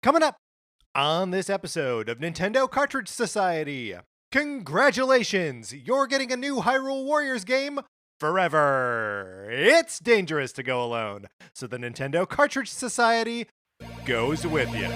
Coming up on this episode of Nintendo Cartridge Society, congratulations! You're getting a new Hyrule Warriors game forever. It's dangerous to go alone, so the Nintendo Cartridge Society goes with you.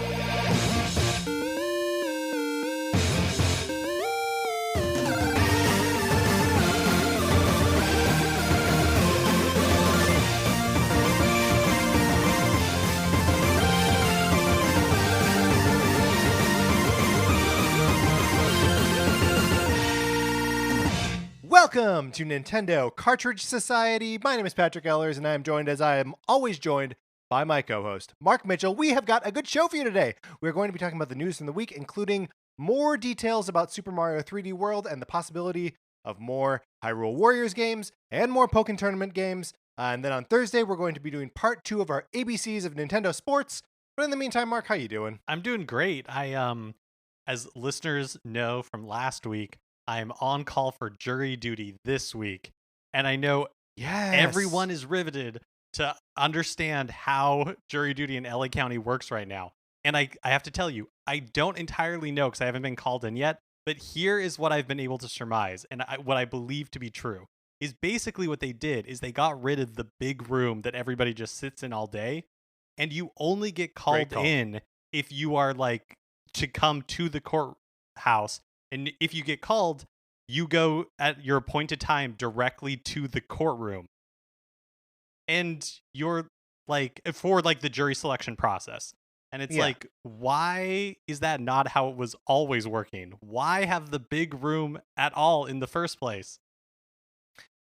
Welcome to Nintendo Cartridge Society. My name is Patrick Ellers, and I am joined, as I am always joined, by my co-host, Mark Mitchell. We have got a good show for you today. We're going to be talking about the news from the week, including more details about Super Mario 3D World and the possibility of more Hyrule Warriors games and more Pokken Tournament games. And then on Thursday, we're going to be doing part 2 of our ABCs of Nintendo Sports. But in the meantime, Mark, how you doing? I'm doing great. As listeners know from last week, I'm on call for jury duty this week, and I know everyone is riveted to understand how jury duty in LA County works right now. And I have to tell you, I don't entirely know because I haven't been called in yet, but here is what I've been able to surmise, and what I believe to be true, is basically what they did is they got rid of the big room that everybody just sits in all day, and you only get called in if you are like to come to the courthouse. And if you get called, you go at your appointed time directly to the courtroom. And you're like, for like the jury selection process. And it's like, why is that not how it was always working? Why have the big room at all in the first place?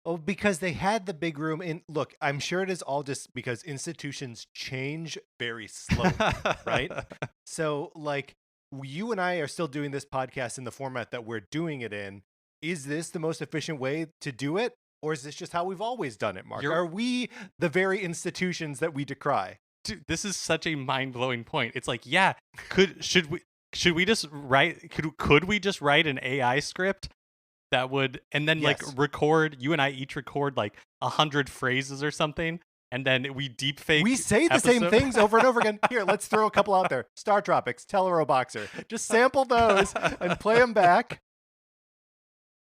Oh, because they had the big room in. Look, I'm sure it is all just because institutions change very slowly, right? So, like, you and I are still doing this podcast in the format that we're doing it in. Is this the most efficient way to do it? Or is this just how we've always done it, Mark? Are we the very institutions that we decry? Dude, this is such a mind-blowing point. It's like, should we just write could we just write an AI script that would, and then like record, you and I each record like 100 phrases or something, and then we deep fake. We say the same things over and over again. Here, let's throw a couple out there. Star Tropics, Telero Boxer. Just sample those and play them back.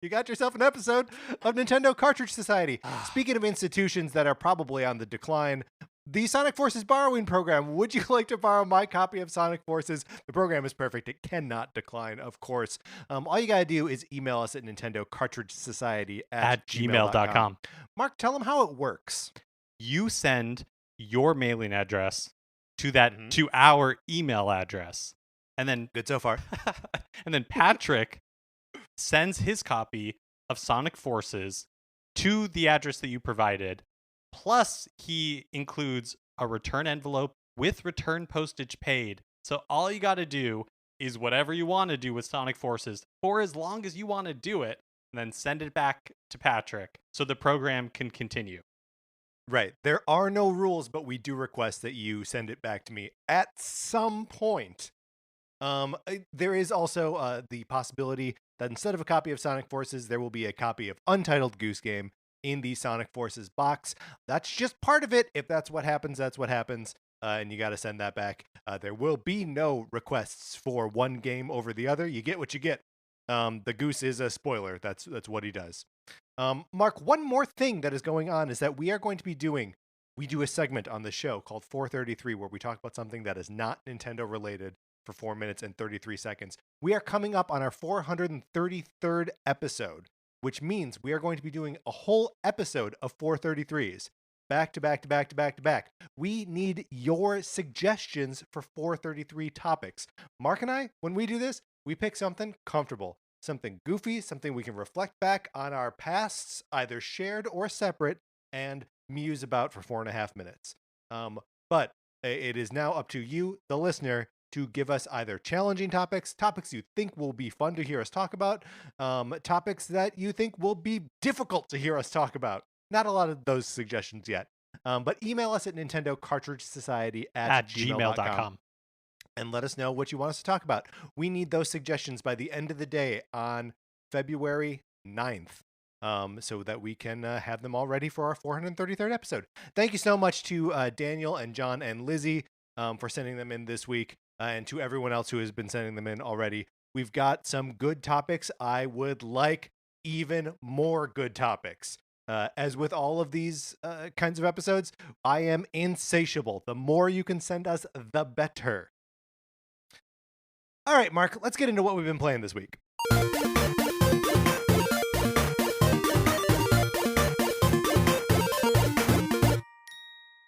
You got yourself an episode of Nintendo Cartridge Society. Speaking of institutions that are probably on the decline, the Sonic Forces borrowing program. Would you like to borrow my copy of Sonic Forces? The program is perfect. It cannot decline, of course. All you got to do is email us at Nintendo Cartridge Society at gmail.com. Mark, tell them how it works. You send your mailing address to that to our email address, and then good so far. And then Patrick sends his copy of Sonic Forces to the address that you provided. Plus, he includes a return envelope with return postage paid. So all you got to do is whatever you want to do with Sonic Forces for as long as you want to do it, and then send it back to Patrick so the program can continue. Right. There are no rules, but we do request that you send it back to me at some point. There is also the possibility that instead of a copy of Sonic Forces, there will be a copy of Untitled Goose Game in the Sonic Forces box. That's just part of it. If that's what happens, that's what happens. And you got to send that back. There will be no requests for one game over the other. You get what you get. The goose is a spoiler. That's what he does. Mark, one more thing that is going on is that we do a segment on the show called 433 where we talk about something that is not Nintendo related for 4 minutes and 33 seconds. We are coming up on our 433rd episode, which means we are going to be doing a whole episode of 433s back to back to back to back to back. We need your suggestions for 433 topics. Mark and I, when we do this, we pick something comfortable, something goofy, something we can reflect back on our pasts, either shared or separate, and muse about for 4.5 minutes. But it is now up to you, the listener, to give us either challenging topics you think will be fun to hear us talk about, topics that you think will be difficult to hear us talk about. Not a lot of those suggestions yet. But email us at Nintendo Cartridge Society at gmail.com. And let us know what you want us to talk about. We need those suggestions by the end of the day on February 9th. So that we can have them all ready for our 433rd episode. Thank you so much to Daniel and John and Lizzie for sending them in this week. and to everyone else who has been sending them in already. We've got some good topics. I would like even more good topics. As with all of these kinds of episodes, I am insatiable. The more you can send us, the better. All right, Mark, let's get into what we've been playing this week.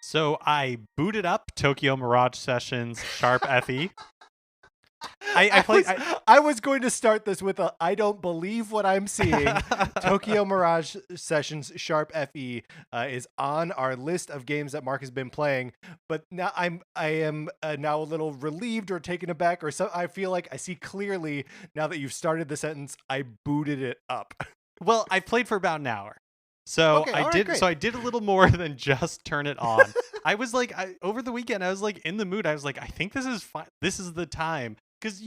So I booted up Tokyo Mirage Sessions Sharp FE. I was going to start this with I don't believe what I'm seeing. Tokyo Mirage Sessions Sharp FE is on our list of games that Mark has been playing, but now I am now a little relieved or taken aback, or so. I feel like I see clearly now that you've started the sentence. I booted it up. Well, I played for about an hour. So okay, I did. Great. So I did a little more than just turn it on. I was like, over the weekend, I was like in the mood. I was like, I think this is fine. This is the time, because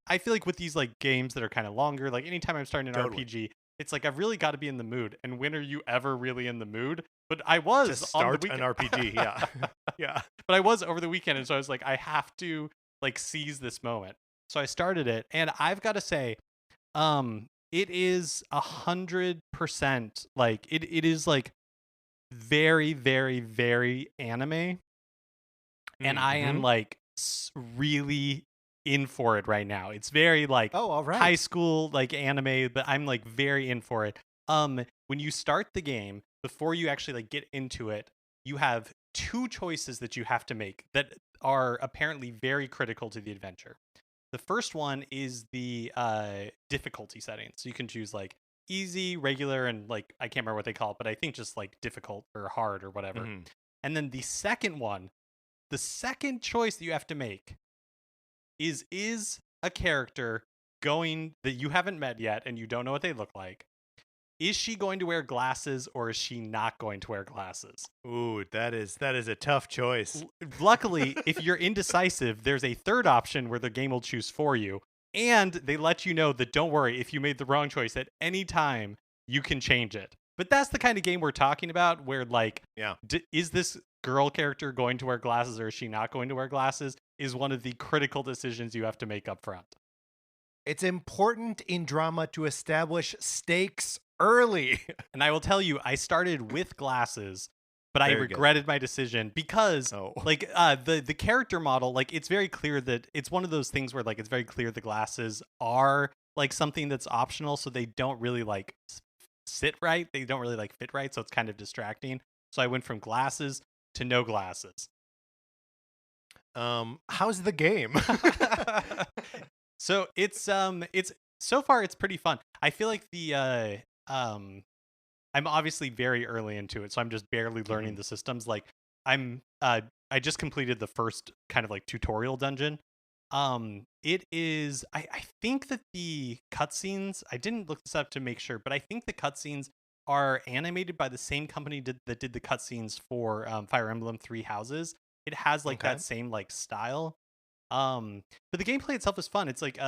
I feel like with these like games that are kind of longer, like anytime I'm starting an RPG, it's like I've really got to be in the mood. And when are you ever really in the mood? But I was to start on the weekend. an RPG. Yeah, yeah. But I was over the weekend, and so I was like, I have to like seize this moment. So I started it, and I've got to say, it is 100% like it is like very, very, very anime, and I am like really in for it right now. It's very like all right. high school like anime, but I'm like very in for it. When you start the game, before you actually like get into it, you have two choices that you have to make that are apparently very critical to the adventure. The first one is the difficulty settings. So you can choose like easy, regular, and like I can't remember what they call it, but I think just like difficult or hard or whatever. And then the second one, the second choice that you have to make is a character going that you haven't met yet and you don't know what they look like. Is she going to wear glasses, or is she not going to wear glasses? Ooh, that is a tough choice. Luckily, if you're indecisive, there's a third option where the game will choose for you. And they let you know that, don't worry, if you made the wrong choice at any time, you can change it. But that's the kind of game we're talking about, where like, is this girl character going to wear glasses, or is she not going to wear glasses, is one of the critical decisions you have to make up front. It's important in drama to establish stakes early. And I will tell you, I started with glasses, but I regretted my decision because like the character model, like it's very clear that it's one of those things where like it's very clear the glasses are like something that's optional, so they don't really like sit right. They don't really like fit right, so it's kind of distracting. So I went from glasses to no glasses. How's the game? So it's so far it's pretty fun. I feel like the I'm obviously very early into it, so I'm just barely learning the systems. Like I just completed the first kind of like tutorial dungeon. It is I think that the cutscenes, I didn't look this up to make sure, but I think the cutscenes are animated by the same company that did the cutscenes for Fire Emblem Three Houses. It has like that same like style. But the gameplay itself is fun. It's like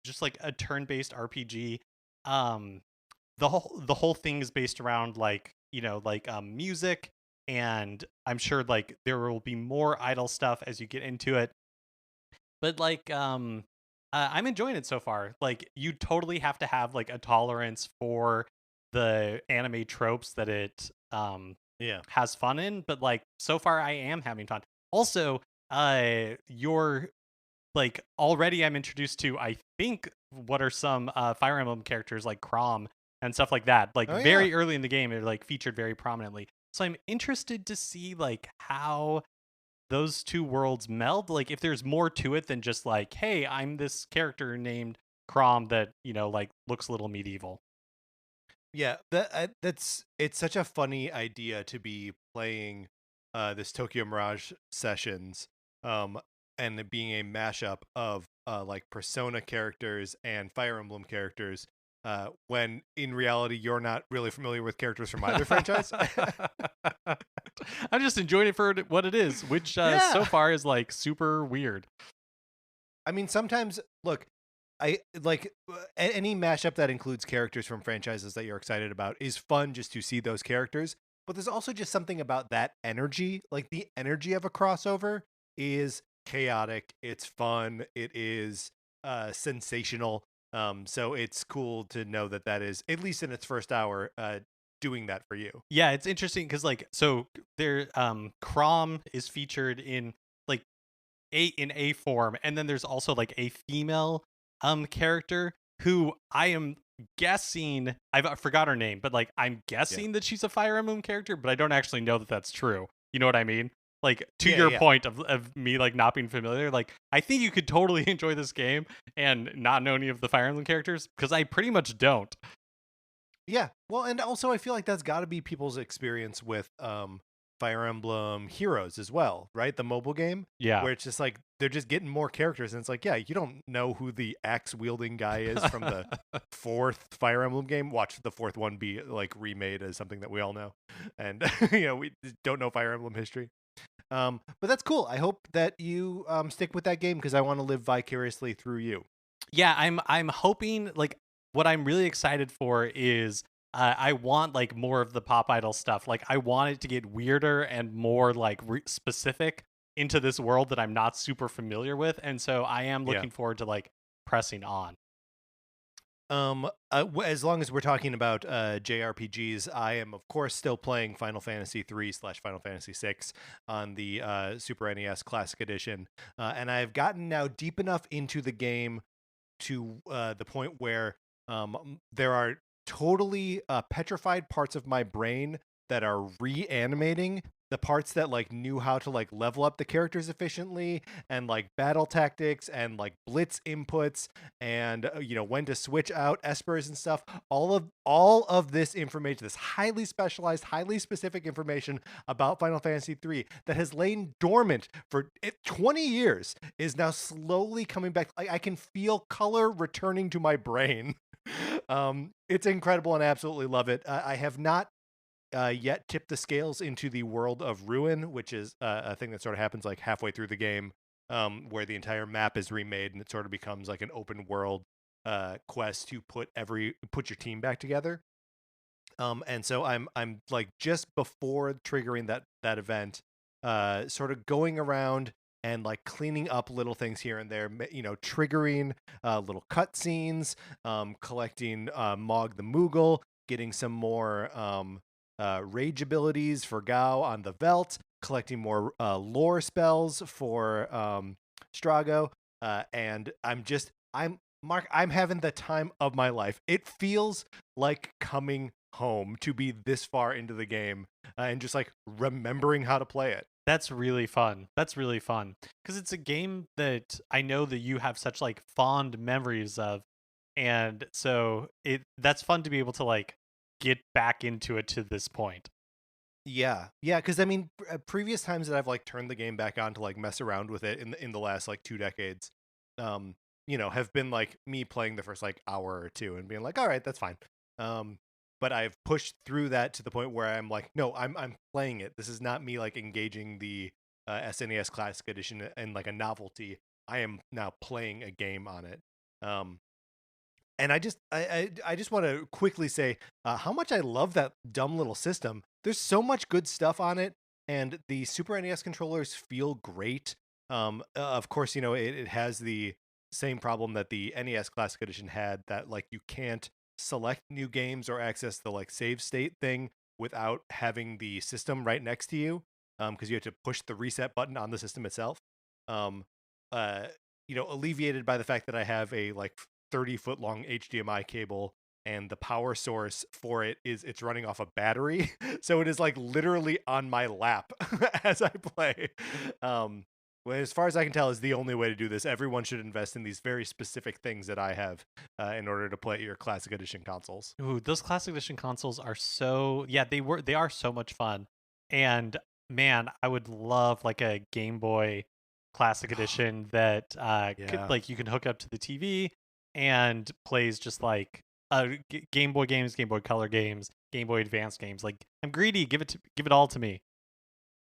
just like a turn-based RPG. The whole thing is based around like, music, and I'm sure like there will be more idle stuff as you get into it. But like I'm enjoying it so far. Like you totally have to have like a tolerance for the anime tropes that it has fun in, but like so far I am having fun. Also, you're like already I'm introduced to, I think, what are some Fire Emblem characters like Chrom and stuff like that. Like very early in the game, they're like featured very prominently. So I'm interested to see like how those two worlds meld. Like if there's more to it than just like, hey, I'm this character named Chrom that, like looks a little medieval. Yeah, it's such a funny idea to be playing this Tokyo Mirage Sessions and it being a mashup of like Persona characters and Fire Emblem characters, when in reality you're not really familiar with characters from either franchise. I'm just enjoying it for what it is, which so far is like super weird. I mean, sometimes, look, I like any mashup that includes characters from franchises that you're excited about is fun just to see those characters. But there's also just something about that energy, like the energy of a crossover is chaotic, it's fun, it is sensational. So it's cool to know that that is, at least in its first hour, doing that for you. Yeah, it's interesting because like so there Crom is featured in like a form, and then there's also like a female character who I am guessing, I forgot her name, but like I'm Yeah. guessing that she's a Fire Emblem character, but I don't actually know that that's true. You know what I mean? Like to Yeah, your yeah. point of me like not being familiar, like I think you could totally enjoy this game and not know any of the Fire Emblem characters because I pretty much don't. Yeah. Well, and also I feel like that's got to be people's experience with Fire Emblem Heroes as well, right? The mobile game Yeah. where it's just like they're just getting more characters and it's like, yeah, you don't know who the axe wielding guy is from the fourth Fire Emblem game. Watch the fourth one be like remade as something that we all know. And we don't know Fire Emblem history. But that's cool. I hope that you stick with that game because I want to live vicariously through you. Yeah, I'm hoping like what I'm really excited for is I want like more of the Pop Idol stuff. Like I want it to get weirder and more like specific into this world that I'm not super familiar with, and so I am Yeah. looking forward to like pressing on. As long as we're talking about JRPGs, I am of course still playing Final Fantasy 3/Final Fantasy 6 on the Super NES Classic Edition, and I've gotten now deep enough into the game to the point where there are totally petrified parts of my brain that are reanimating the parts that like knew how to like level up the characters efficiently and like battle tactics and like blitz inputs and when to switch out espers and stuff. All of this information, this highly specialized, highly specific information about Final Fantasy 3 that has lain dormant for 20 years is now slowly coming back. I can feel color returning to my brain. It's incredible and I absolutely love it. I have not yet tipped the scales into the world of Ruin, which is a thing that sort of happens like halfway through the game, where the entire map is remade and it sort of becomes like an open world quest to put your team back together. And so I'm like just before triggering that event, sort of going around and like cleaning up little things here and there, triggering little cutscenes, collecting Mog the Moogle, getting some more rage abilities for Gao on the Velt, collecting more lore spells for Strago, and I'm having the time of my life. It feels like coming home to be this far into the game and just like remembering how to play it. That's really fun. That's really fun because it's a game that I know that you have such like fond memories of, and so that's fun to be able to like get back into it to this point. Yeah, because I mean, previous times that I've like turned the game back on to like mess around with it in the last like 2 decades, have been like me playing the first like hour or two and being like, all right, that's fine. But I've pushed through that to the point where I'm like, no, I'm playing it. This is not me like engaging the SNES Classic Edition and like a novelty. I am now playing a game on it. And I just want to quickly say how much I love that dumb little system. There's so much good stuff on it, and the Super NES controllers feel great. Of course, it has the same problem that the NES Classic Edition had, that like you can't select new games or access the like save state thing without having the system right next to you, because you have to push the reset button on the system itself. Um, uh, alleviated by the fact that I have a like 30-foot long HDMI cable and the power source for it's running off a battery. So it is like literally on my lap as I play. Well, as far as I can tell, is the only way to do this. Everyone should invest in these very specific things that I have in order to play your Classic Edition consoles. Ooh, those Classic Edition consoles are they are so much fun. And man, I would love like a Game Boy Classic Edition that could Yeah. like you can hook up to the TV and plays just like Game Boy games, Game Boy Color games, Game Boy Advance games. Like I'm greedy, give it all to me.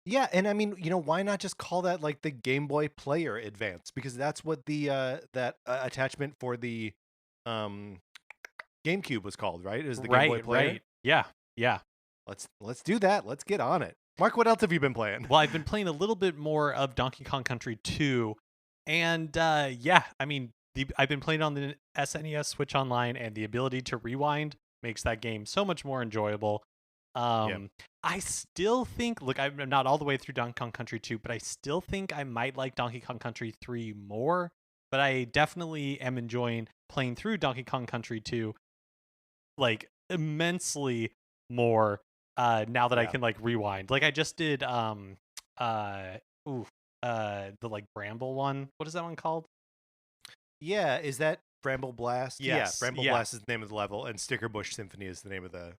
Yeah, and I mean, why not just call that like the Game Boy Player Advance? Because that's what the that attachment for the um GameCube was called, right? It was the Game Boy Player. Right. Yeah. Yeah. Let's do that. Let's get on it. Mark, what else have you been playing? Well, I've been playing a little bit more of Donkey Kong Country 2, and yeah, I mean, I've been playing on the SNES Switch Online, and the ability to rewind makes that game so much more enjoyable. Yeah. I still think, look, I'm not all the way through Donkey Kong Country 2, but I still think I might like Donkey Kong Country 3 more. But I definitely am enjoying playing through Donkey Kong Country 2 like immensely more now that I Yeah. can like rewind. Like I just did uh ooh the like Bramble one. What is that one called? Yeah, is that Bramble Blast? Yeah, Yes. Bramble Yeah. Blast is the name of the level, and Sticker Bush Symphony is the name of the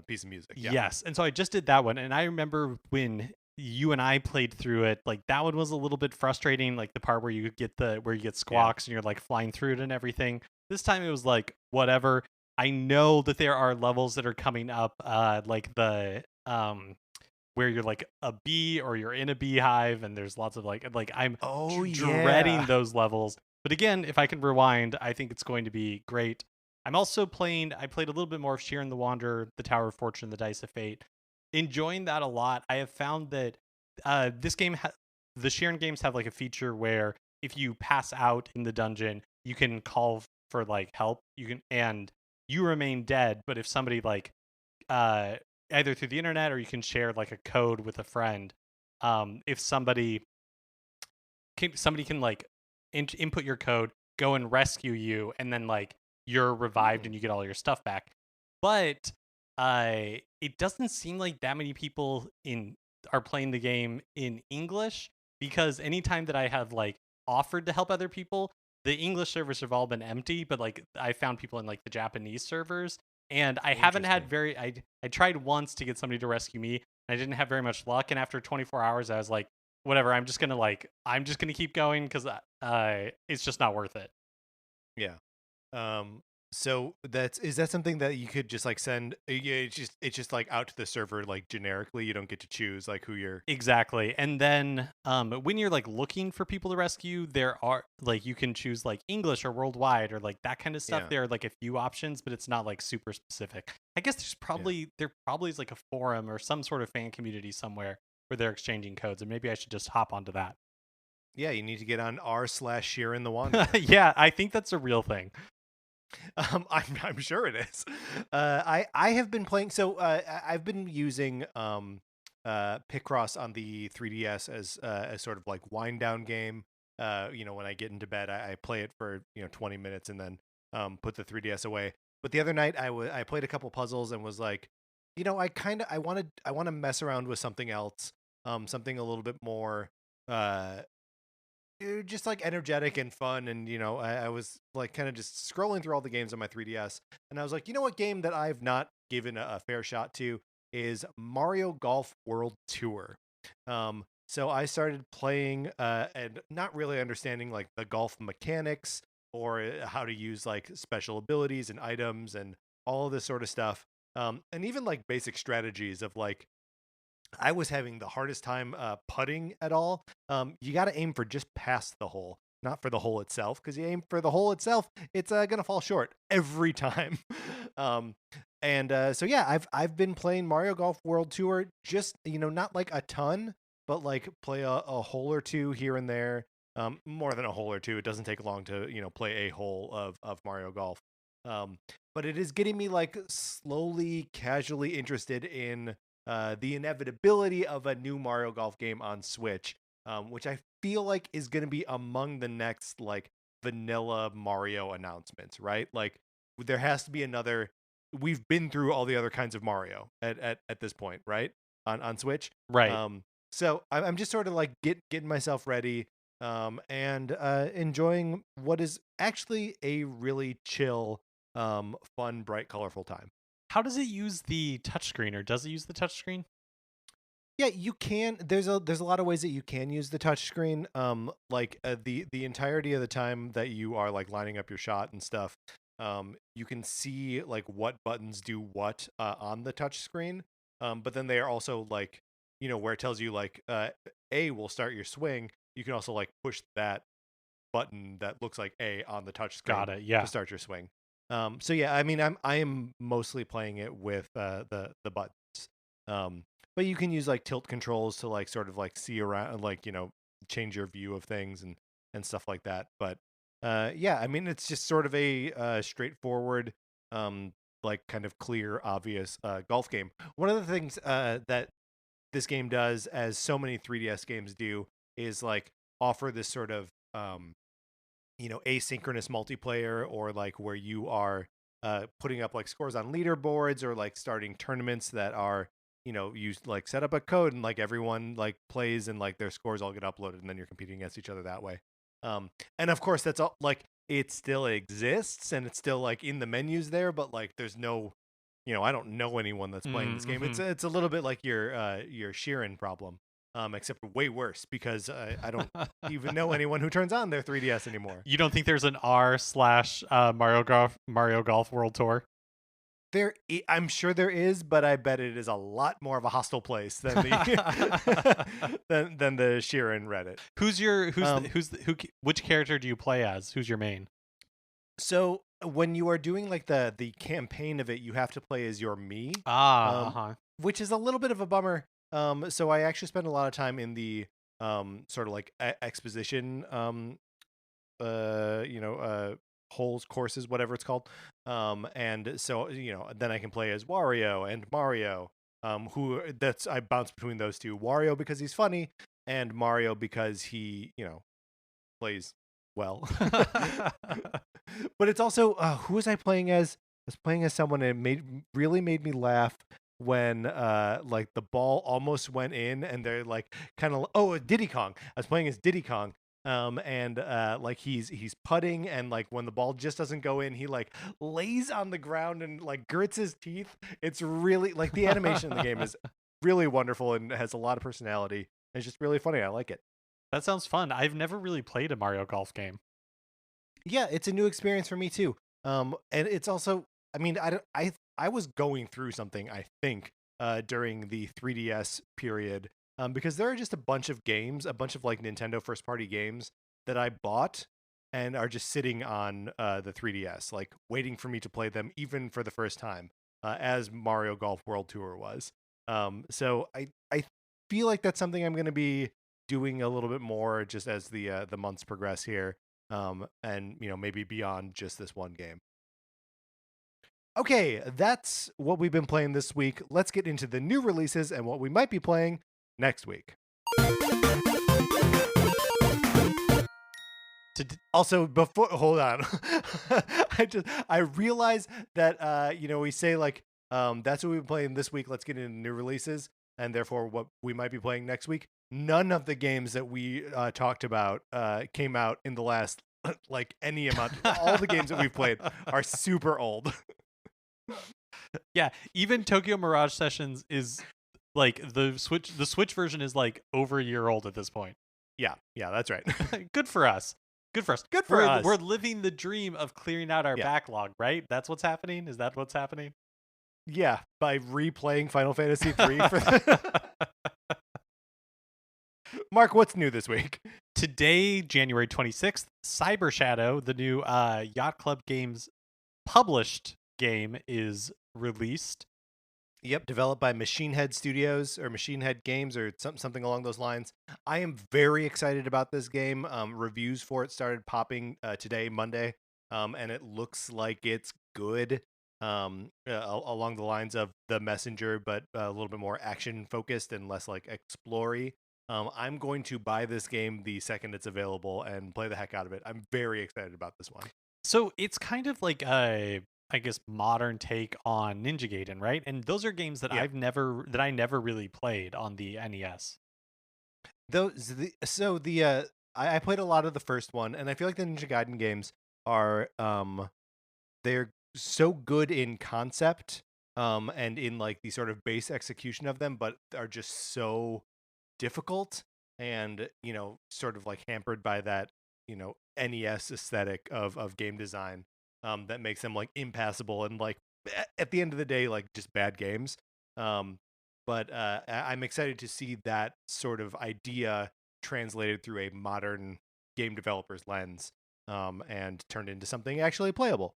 piece of music. Yeah. Yes. And so I just did that one, and I remember when you and I played through it, like that one was a little bit frustrating, like the part where you get squawks and you're like flying through it and everything. This time it was like whatever. I know that there are levels that are coming up, like the where you're like a bee or you're in a beehive, and there's lots of like I'm Oh dreading yeah. those levels. But again, if I can rewind, I think it's going to be great. I'm also playing. I played a little bit more of Shiren the Wanderer, the Tower of Fortune, the Dice of Fate. Enjoying that a lot. I have found that this game, the Shiren games have like a feature where if you pass out in the dungeon, you can call for like help. You can and you remain dead. But if somebody like uh, either through the internet or you can share like a code with a friend, if somebody can like input your code, go and rescue you, and then like you're revived Hmm. and you get all your stuff back. But it doesn't seem like that many people in are playing the game in English, because anytime that I have like offered to help other people, the English servers have all been empty, but like I found people in like the Japanese servers, and I haven't had Interesting. I tried once to get somebody to rescue me, and I didn't have very much luck, and after 24 hours I was like, whatever, I'm just gonna keep going because it's just not worth it. Yeah. Um, so is that something that you could just like send? Yeah, it's just like out to the server like generically. You don't get to choose like who you're. Exactly. And then when you're like looking for people to rescue, there are like you can choose like English or worldwide or like that kind of stuff. Yeah, There are like a few options, but it's not like super specific. I guess yeah, there probably is like a forum or some sort of fan community somewhere where they're exchanging codes, and maybe I should just hop onto that. yeah. You need to get on r/Shiren the Wanderer. Yeah, I think that's a real thing. I'm sure it is. I have been playing. So I've been using Picross on the 3DS as sort of like wind down game. When I get into bed, I play it for 20 minutes and then put the 3DS away. But the other night I played a couple puzzles and was like, I want to mess around with something else, something a little bit more uh just like energetic and fun. And I was like kind of just scrolling through all the games on my 3DS, and I was like, what game that I've not given a fair shot to is Mario Golf World Tour. So I started playing and not really understanding like the golf mechanics or how to use like special abilities and items and all of this sort of stuff, and even like basic strategies of like I was having the hardest time putting at all. You got to aim for just past the hole, not for the hole itself, because you aim for the hole itself, it's gonna fall short every time. um, so yeah, I've been playing Mario Golf World Tour, just not like a ton, but like play a hole or two here and there. More than a hole or two. It doesn't take long to play a hole of Mario Golf. Um, but it is getting me like slowly, casually interested in the inevitability of a new Mario Golf game on Switch, which I feel like is going to be among the next like vanilla Mario announcements, right? Like there has to be another. We've been through all the other kinds of Mario at this point, right? On Switch. Right. So I'm just sort of like getting myself ready, and enjoying what is actually a really chill, fun, bright, colorful time. How does it use the touchscreen, or does it use the touchscreen? Yeah, you can. There's a lot of ways that you can use the touchscreen. Like the entirety of the time that you are like lining up your shot and stuff, you can see like what buttons do what on the touchscreen. But then they are also like, where it tells you like A will start your swing. You can also like push that button that looks like A on the touchscreen Got it. to Yeah. start your swing. So yeah, I mean, I am mostly playing it with the buttons. but you can use like tilt controls to like sort of like see around, like, change your view of things and stuff like that. But yeah, I mean, it's just sort of a straightforward, like kind of clear, obvious golf game. One of the things that this game does, as so many 3DS games do, is like offer this sort of asynchronous multiplayer, or like where you are putting up like scores on leaderboards, or like starting tournaments that are, you like set up a code and like everyone like plays, and like their scores all get uploaded, and then you're competing against each other that way. And of course that's all, like, it still exists and it's still like in the menus there, but like there's no, I don't know anyone that's playing this game. It's a little bit like your Shiren problem, except way worse, because I don't even know anyone who turns on their 3DS anymore. You don't think there's an r/Mario Golf World Tour? I'm sure there is, but I bet it is a lot more of a hostile place than the than the Shiren Reddit. Which character do you play as? Who's your main? So when you are doing like the campaign of it, you have to play as your Mii, which is a little bit of a bummer. So I actually spend a lot of time in the sort of like exposition, holes, courses, whatever it's called. And so, then I can play as Wario and Mario, I bounce between those two. Wario because he's funny, and Mario because he, plays well. But it's also, who was I playing as? I was playing as someone, and it really made me laugh when like the ball almost went in, and they're like kind of, Diddy Kong. I was playing as Diddy Kong. And like he's putting, and like when the ball just doesn't go in, he like lays on the ground and like grits his teeth. It's really, like, the animation in the game is really wonderful and has a lot of personality. It's just really funny. I like it. That sounds fun. I've never really played a Mario Golf game. Yeah, it's a new experience for me too. And it's also, I mean, I was going through something, I think, during the 3DS period. Because there are just a bunch of games, a bunch of like Nintendo first party games that I bought and are just sitting on the 3DS, like waiting for me to play them, even for the first time, as Mario Golf World Tour was. So I feel like that's something I'm going to be doing a little bit more just as the months progress here, and maybe beyond just this one game. Okay, that's what we've been playing this week. Let's get into the new releases and what we might be playing next week. Also, before, hold on. I realize that we say like that's what we've been playing this week. Let's get into new releases, and therefore what we might be playing next week. None of the games that we talked about came out in the last like any amount. All the games that we've played are super old. Yeah, even Tokyo Mirage Sessions is like the Switch version is like over a year old at this point. Yeah, that's right. Good for us. Good for us. We're living the dream of clearing out our backlog, right? That's what's happening? Is that what's happening? Yeah, by replaying Final Fantasy 3 for Mark, what's new this week? Today, January 26th, Cyber Shadow, the new Yacht Club Games published game, is released. Yep, developed by Machine Head Studios, or Machine Head Games, or something along those lines. I am very excited about this game. Reviews for it started popping today, Monday, and it looks like it's good, along the lines of The Messenger, but a little bit more action-focused and less like explory. I'm going to buy this game the second it's available and play the heck out of it. I'm very excited about this one. So it's kind of like a, I guess, modern take on Ninja Gaiden, right? And those are games that I never really played on the NES. I played a lot of the first one, and I feel like the Ninja Gaiden games are they're so good in concept, and in like the sort of base execution of them, but are just so difficult, and sort of like hampered by that NES aesthetic of game design, that makes them like impassable and like at the end of the day like just bad games. But I'm excited to see that sort of idea translated through a modern game developer's lens, and turned into something actually playable.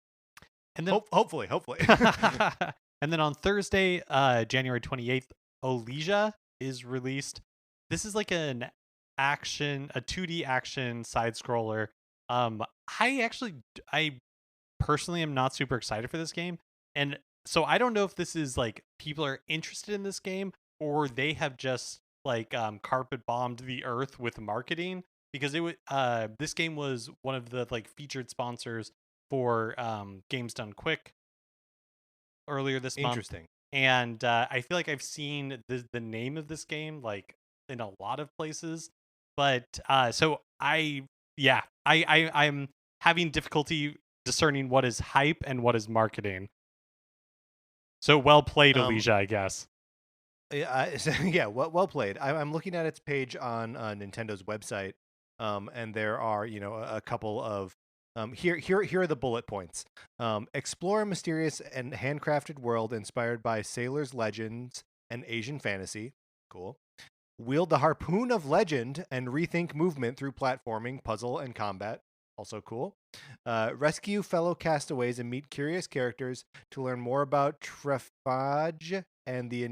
And then hopefully. And then on Thursday, January 28th, Olija is released. This is like a 2D action side scroller. I personally am not super excited for this game, and so I don't know if this is like people are interested in this game or they have just like carpet bombed the earth with marketing, because this game was one of the like featured sponsors for Games Done Quick earlier this month. Interesting. And I feel like I've seen the name of this game like in a lot of places, but so I'm having difficulty discerning what is hype and what is marketing. So well played, Alicia, I guess. Yeah, well played. I'm looking at its page on Nintendo's website, and there are a couple of here are the bullet points. Explore a mysterious and handcrafted world inspired by sailors' legends and Asian fantasy. Cool. Wield the harpoon of legend and rethink movement through platforming, puzzle, and combat. Also cool. Rescue fellow castaways and meet curious characters to learn more about Trefage and the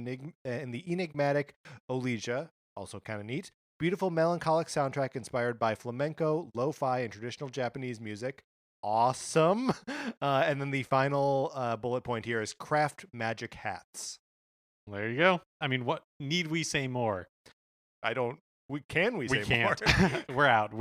enigmatic Olija. Also kind of neat. Beautiful melancholic soundtrack inspired by flamenco, lo-fi, and traditional Japanese music. Awesome. And then the final bullet point here is craft magic hats. There you go. I mean, what need we say more? Can we say can't. more? We're out.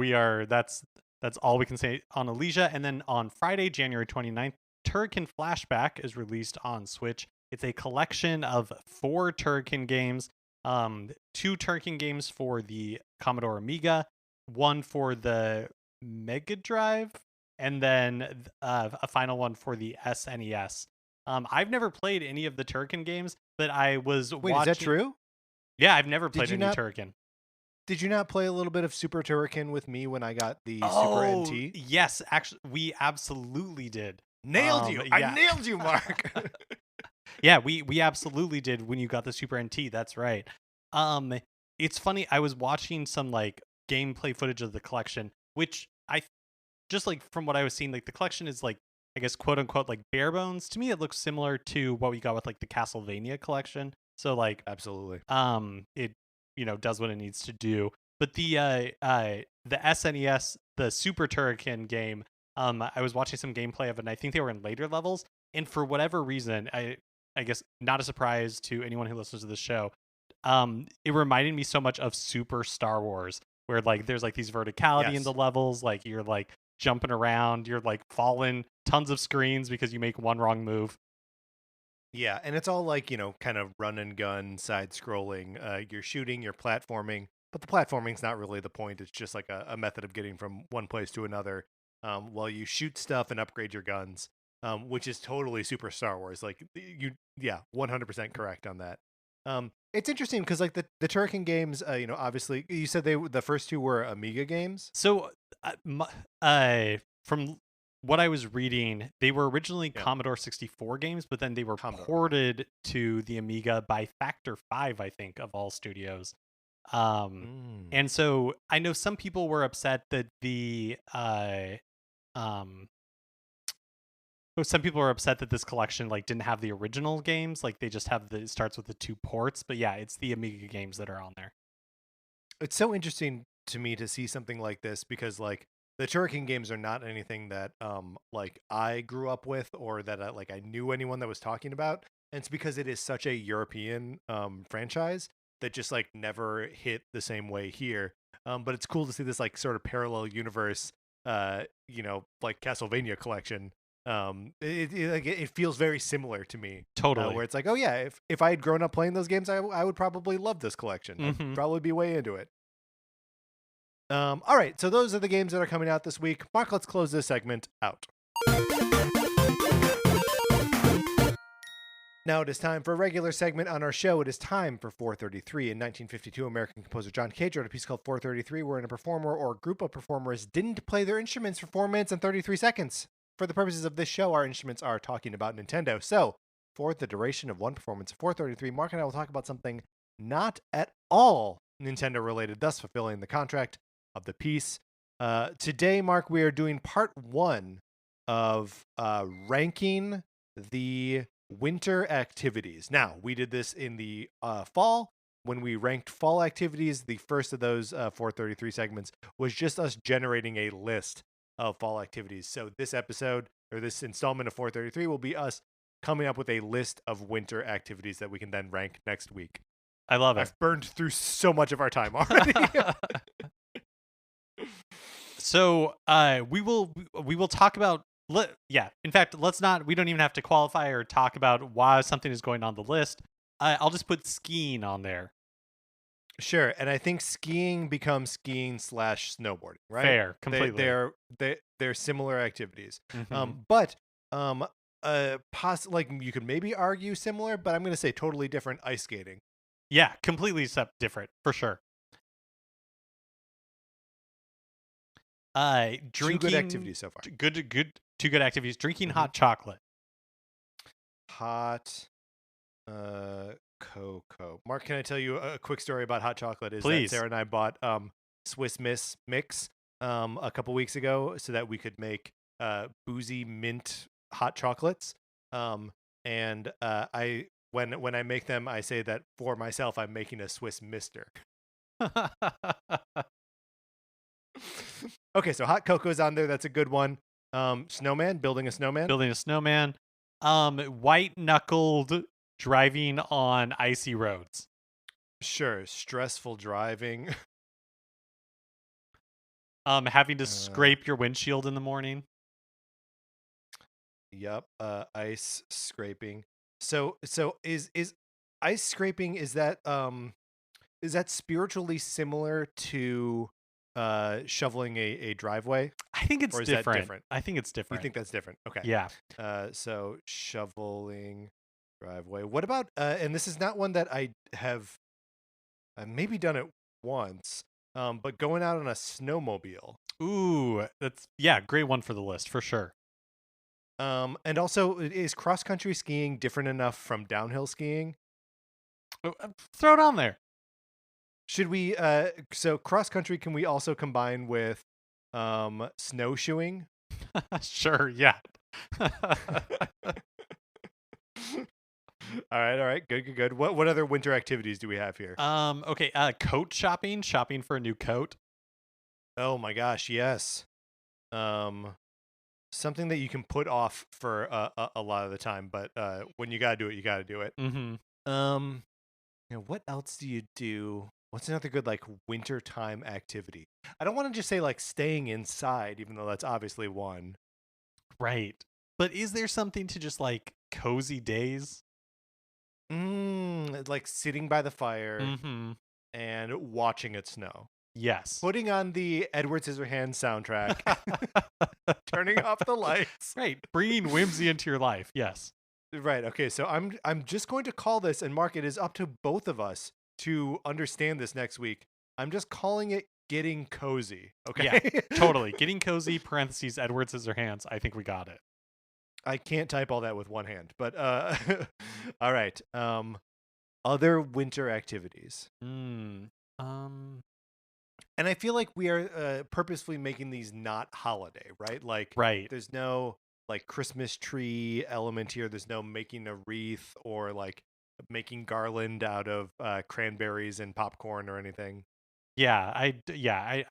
That's all we can say on Alicia. And then on Friday, January 29th, Turrican Flashback is released on Switch. It's a collection of 4 Turrican games, 2 Turrican games for the Commodore Amiga, 1 for the Mega Drive, and then a final one for the SNES. I've never played any of the Turrican games, but I was Wait, watching... is that true? Yeah, I've never played any Turrican. Did you not play a little bit of Super Turrican with me when I got the Super NT? Yes, actually, we absolutely did. Nailed you. Yeah. I nailed you, Mark. Yeah, we absolutely did when you got the Super NT. That's right. It's funny. I was watching some like gameplay footage of the collection, which I just like from what I was seeing, like the collection is like, I guess, quote unquote, like bare bones. To me, it looks similar to what we got with like the Castlevania collection. So like, absolutely. It does what it needs to do. But the SNES, the Super Turrican game, I was watching some gameplay of it, and I think they were in later levels. And for whatever reason, I guess not a surprise to anyone who listens to the show, it reminded me so much of Super Star Wars, where like there's like these verticality in the levels, like you're like jumping around, you're like falling tons of screens because you make one wrong move. Yeah, and it's all like, kind of run and gun, side scrolling. You're shooting, you're platforming, but the platforming's not really the point. It's just like a method of getting from one place to another while you shoot stuff and upgrade your guns, which is totally Super Star Wars. Like, 100% correct on that. It's interesting because like the Turrican games, obviously you said the first 2 were Amiga games. So from what I was reading, they were originally Commodore 64 games, but then they were ported to the Amiga by Factor 5, I think, of all studios. And so I know some people were upset that some people were upset that this collection like didn't have the original games, like they just have it starts with the 2 ports. But yeah, it's the Amiga games that are on there. It's so interesting to me to see something like this because like the Turrican games are not anything that like I grew up with or that I knew anyone that was talking about. And it's because it is such a European franchise that just like never hit the same way here. But it's cool to see this like sort of parallel universe, like Castlevania collection. It feels very similar to me. Totally. Where it's like, oh yeah, if I had grown up playing those games, I would probably love this collection. Mm-hmm. I'd probably be way into it. All right, so those are the games that are coming out this week. Mark, let's close this segment out. Now it is time for a regular segment on our show. It is time for 433. In 1952, American composer John Cage wrote a piece called 433, wherein a performer or group of performers didn't play their instruments for 4 minutes and 33 seconds. For the purposes of this show, our instruments are talking about Nintendo. So, for the duration of one performance of 433, Mark and I will talk about something not at all Nintendo related, thus fulfilling the contract of the piece. Today, Mark, we are doing part 1 of ranking the winter activities. Now, we did this in the fall when we ranked fall activities. The first of those 433 segments was just us generating a list of fall activities. So this episode, or this installment of 433, will be us coming up with a list of winter activities that we can then rank next week. I love it. I've burned through so much of our time already. So we will talk about in fact, we don't even have to qualify or talk about why something is going on the list. I'll just put skiing on there. Sure, and I think skiing becomes skiing / snowboarding, right? Fair, completely. They're similar activities. Mm-hmm. But like you could maybe argue similar, but I'm going to say totally different. Ice skating. Yeah, completely different for sure. Drinking, 2 good activities so far. Two good activities. Drinking hot chocolate. Hot cocoa. Mark, can I tell you a quick story about hot chocolate? Please. That Sarah and I bought Swiss Miss mix a couple weeks ago so that we could make boozy mint hot chocolates. And I when I make them, I say that for myself, I'm making a Swiss Mister. Okay, so hot cocoa's on there. That's a good one. Snowman, building a snowman. Building a snowman. White knuckled driving on icy roads. Sure, stressful driving. Having to scrape your windshield in the morning. Yep. Ice scraping. So is ice scraping, is that spiritually similar to shoveling a driveway? I think it's different. Is that different? I think it's different. You think that's different? Okay. Yeah. So shoveling driveway. What about and this is not one that I have maybe done it once, but going out on a snowmobile. Ooh, that's great one for the list for sure. And also, is cross-country skiing different enough from downhill skiing? Throw it on there. Should we, so cross-country, can we also combine with snowshoeing? Sure, yeah. All right. Good. What other winter activities do we have here? Okay, coat shopping for a new coat. Oh my gosh, yes. Something that you can put off for a lot of the time, but when you gotta do it, you gotta do it. Mm-hmm. What else do you do? What's another good like wintertime activity? I don't want to just say like staying inside, even though that's obviously one. Right, but is there something to just like cozy days? Like sitting by the fire and watching it snow. Yes. Putting on the Edward Scissorhands soundtrack. Turning off the lights. Right. Bringing whimsy into your life. Yes. Right. Okay. So I'm just going to call this, and Mark, it is up to both of us to understand this next week. I'm just calling it getting cozy. Okay. Yeah, totally. Getting cozy, parentheses, Edward Scissorhands. I think we got it. I can't type all that with one hand, but all right. Other winter activities. And I feel like we are purposefully making these not holiday, right? Like, right. There's no like Christmas tree element here. There's no making a wreath or like making garland out of cranberries and popcorn or anything. Yeah, I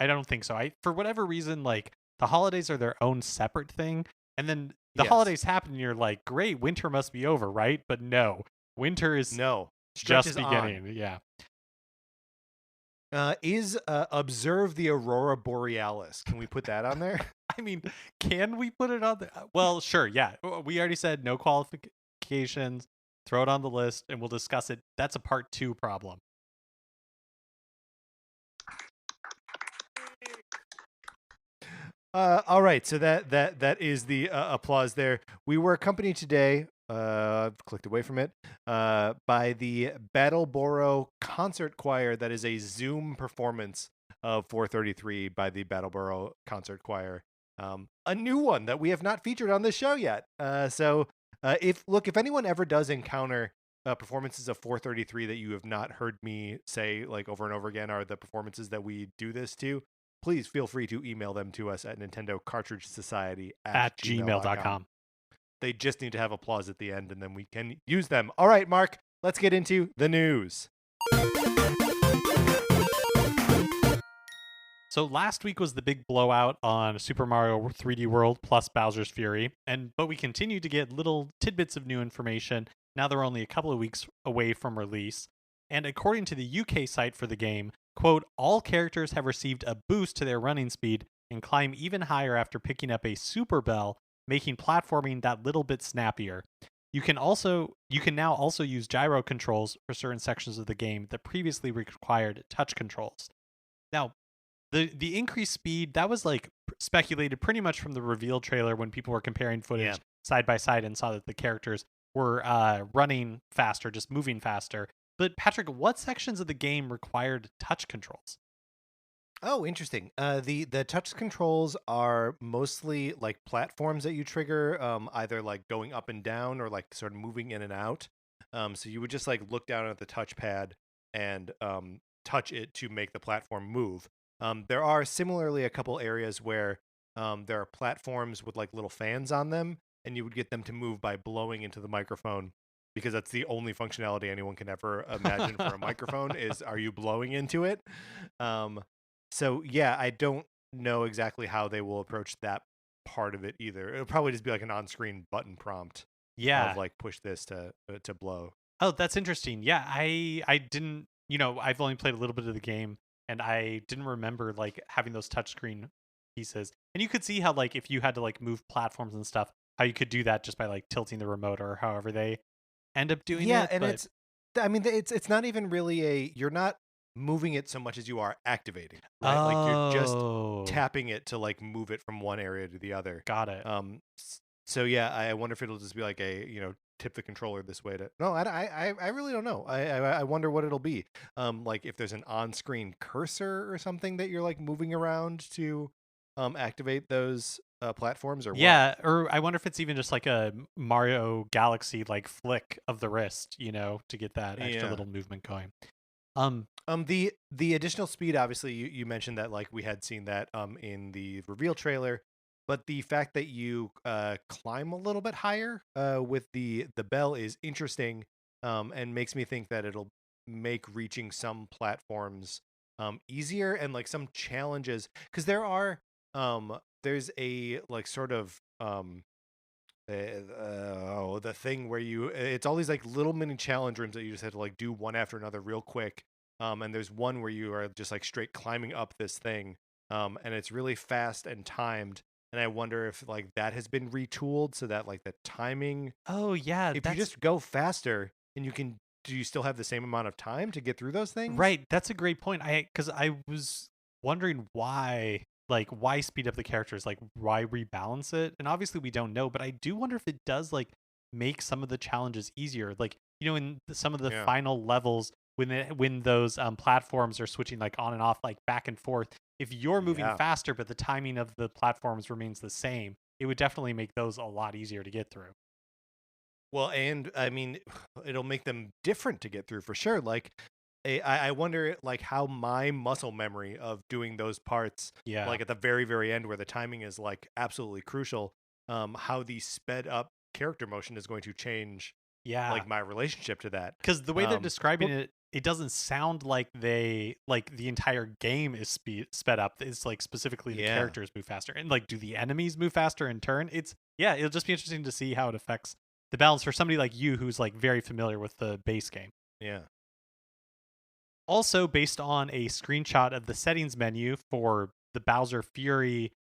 don't think so. For whatever reason, like the holidays are their own separate thing, and then the holidays happen, and you're like, great, winter must be over, right? But no, winter is just beginning. On. Yeah. Is observe the aurora borealis. Can we put that on there? I mean, can we put it on there? Well, sure. Yeah. We already said no qualifications. Throw it on the list and we'll discuss it. That's a part 2 problem. All right. So that is the applause there. We were accompanied today, I've clicked away from it, by the Battleboro Concert Choir. That is a Zoom performance of 433 by the Battleboro Concert Choir. A new one that we have not featured on this show yet. So if anyone ever does encounter performances of 433 that you have not heard me say like over and over again are the performances that we do this to, please feel free to email them to us at Nintendo Cartridge Society at gmail.com. They just need to have applause at the end, and then we can use them. All right, Mark, let's get into the news. So last week was the big blowout on Super Mario 3D World plus Bowser's Fury, but we continue to get little tidbits of new information. Now they're only a couple of weeks away from release. And according to the UK site for the game, quote, all characters have received a boost to their running speed and climb even higher after picking up a Super Bell, making platforming that little bit snappier. You can now also use gyro controls for certain sections of the game that previously required touch controls. Now, the increased speed, that was like speculated pretty much from the reveal trailer when people were comparing footage side by side and saw that the characters were running faster, just moving faster. But Patrick, what sections of the game required touch controls? Oh, interesting. The touch controls are mostly like platforms that you trigger, either like going up and down or like sort of moving in and out. So you would just like look down at the touchpad and touch it to make the platform move. There are similarly a couple areas where there are platforms with like little fans on them, and you would get them to move by blowing into the microphone, because that's the only functionality anyone can ever imagine for a microphone is, are you blowing into it? So yeah, I don't know exactly how they will approach that part of it either. It'll probably just be like an on-screen button prompt of like push this to blow. Oh, that's interesting. Yeah, I didn't, I've only played a little bit of the game, and I didn't remember like having those touchscreen pieces. And you could see how like if you had to like move platforms and stuff, how you could do that just by like tilting the remote or however they end up doing it. Yeah, and it's not even really you're not moving it so much as you are activating, right? Like you're just tapping it to like move it from one area to the other. Got it. So yeah, I wonder if it'll just be like tip the controller this way to. No, I really don't know. I wonder what it'll be. Like if there's an on-screen cursor or something that you're like moving around to activate those platforms, or what? Or I wonder if it's even just like a Mario Galaxy like flick of the wrist, to get that extra little movement going. The additional speed, obviously, you mentioned that like we had seen that in the reveal trailer, but the fact that you climb a little bit higher with the bell is interesting, and makes me think that it'll make reaching some platforms easier, and like some challenges, because there's a like sort of the thing where it's all these like little mini challenge rooms that you just have to like do one after another real quick. And there's one where you are just like straight climbing up this thing, and it's really fast and timed. And I wonder if like that has been retooled so that like the timing. Oh yeah, if you just go faster, and do you still have the same amount of time to get through those things? Right, that's a great point. Because I was wondering why speed up the characters, like why rebalance it, and obviously we don't know, but I do wonder if it does like make some of the challenges easier, like in some of the final levels when those platforms are switching like on and off, like back and forth. If you're moving faster but the timing of the platforms remains the same, it would definitely make those a lot easier to get through. Well, and I mean, it'll make them different to get through for sure. Like I wonder like how my muscle memory of doing those parts, like at the very, very end where the timing is like absolutely crucial, how the sped up character motion is going to change like my relationship to that. Because the way they're describing it, it doesn't sound like the entire game is sped up. It's like specifically the characters move faster, and like do the enemies move faster in turn? It'll just be interesting to see how it affects the balance for somebody like you who's like very familiar with the base game. Yeah. Also, based on a screenshot of the settings menu for the Bowser Fury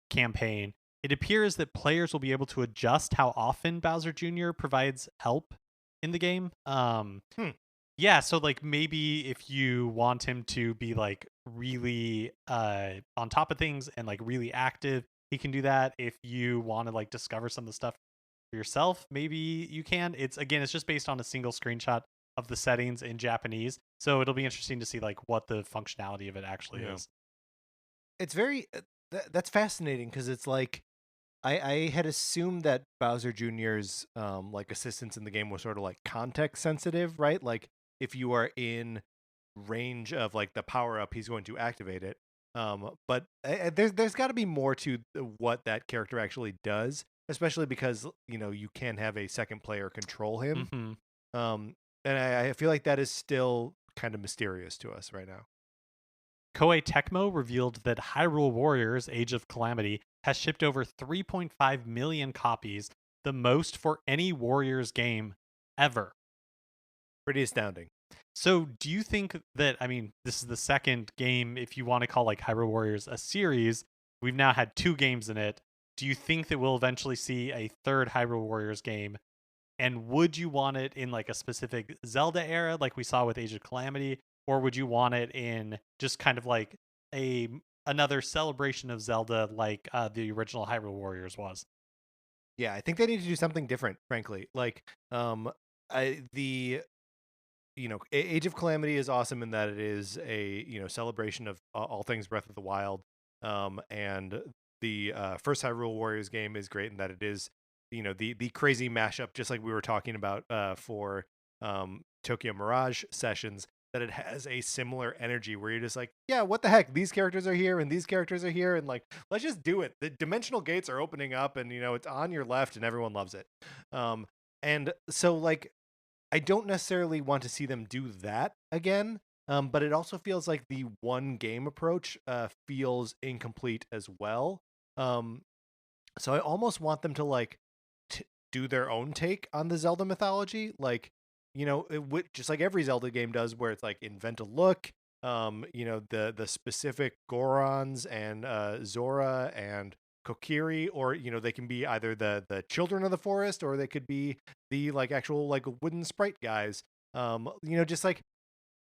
campaign, it appears that players will be able to adjust how often Bowser Jr. provides help in the game. Yeah, so like maybe if you want him to be like really on top of things and like really active, he can do that. If you want to like discover some of the stuff for yourself, maybe you can. It's just based on a single screenshot of the settings in Japanese, so it'll be interesting to see like what the functionality of it actually is. It's very that's fascinating, because it's like I had assumed that Bowser Jr.'s like assistance in the game was sort of like context sensitive, right? Like if you are in range of like the power up, he's going to activate it. But there's got to be more to what that character actually does. especially because you can have a second player control him. Mm-hmm. And I feel like that is still kind of mysterious to us right now. Koei Tecmo revealed that Hyrule Warriors Age of Calamity has shipped over 3.5 million copies, the most for any Warriors game ever. Pretty astounding. So do you think that, I mean, this is the second game, if you want to call like Hyrule Warriors a series, we've now had 2 games in it. Do you think that we'll eventually see a third Hyrule Warriors game? And would you want it in like a specific Zelda era, like we saw with Age of Calamity, or would you want it in just kind of like another celebration of Zelda, like the original Hyrule Warriors was? Yeah, I think they need to do something different, frankly. Like, Age of Calamity is awesome in that it is a celebration of all things Breath of the Wild. And the first Hyrule Warriors game is great in that it is the crazy mashup, just like we were talking about for Tokyo Mirage sessions. That it has a similar energy where you're just like, yeah, what the heck? These characters are here and these characters are here, and like, let's just do it. The dimensional gates are opening up, and it's on your left, and everyone loves it. And so like, I don't necessarily want to see them do that again. But it also feels like the one game approach feels incomplete as well. So I almost want them to like do their own take on the Zelda mythology, like just like every Zelda game does, where it's like invent a look. The specific Gorons and Zora and Kokiri, or they can be either the children of the forest, or they could be the like actual like wooden sprite guys. Just like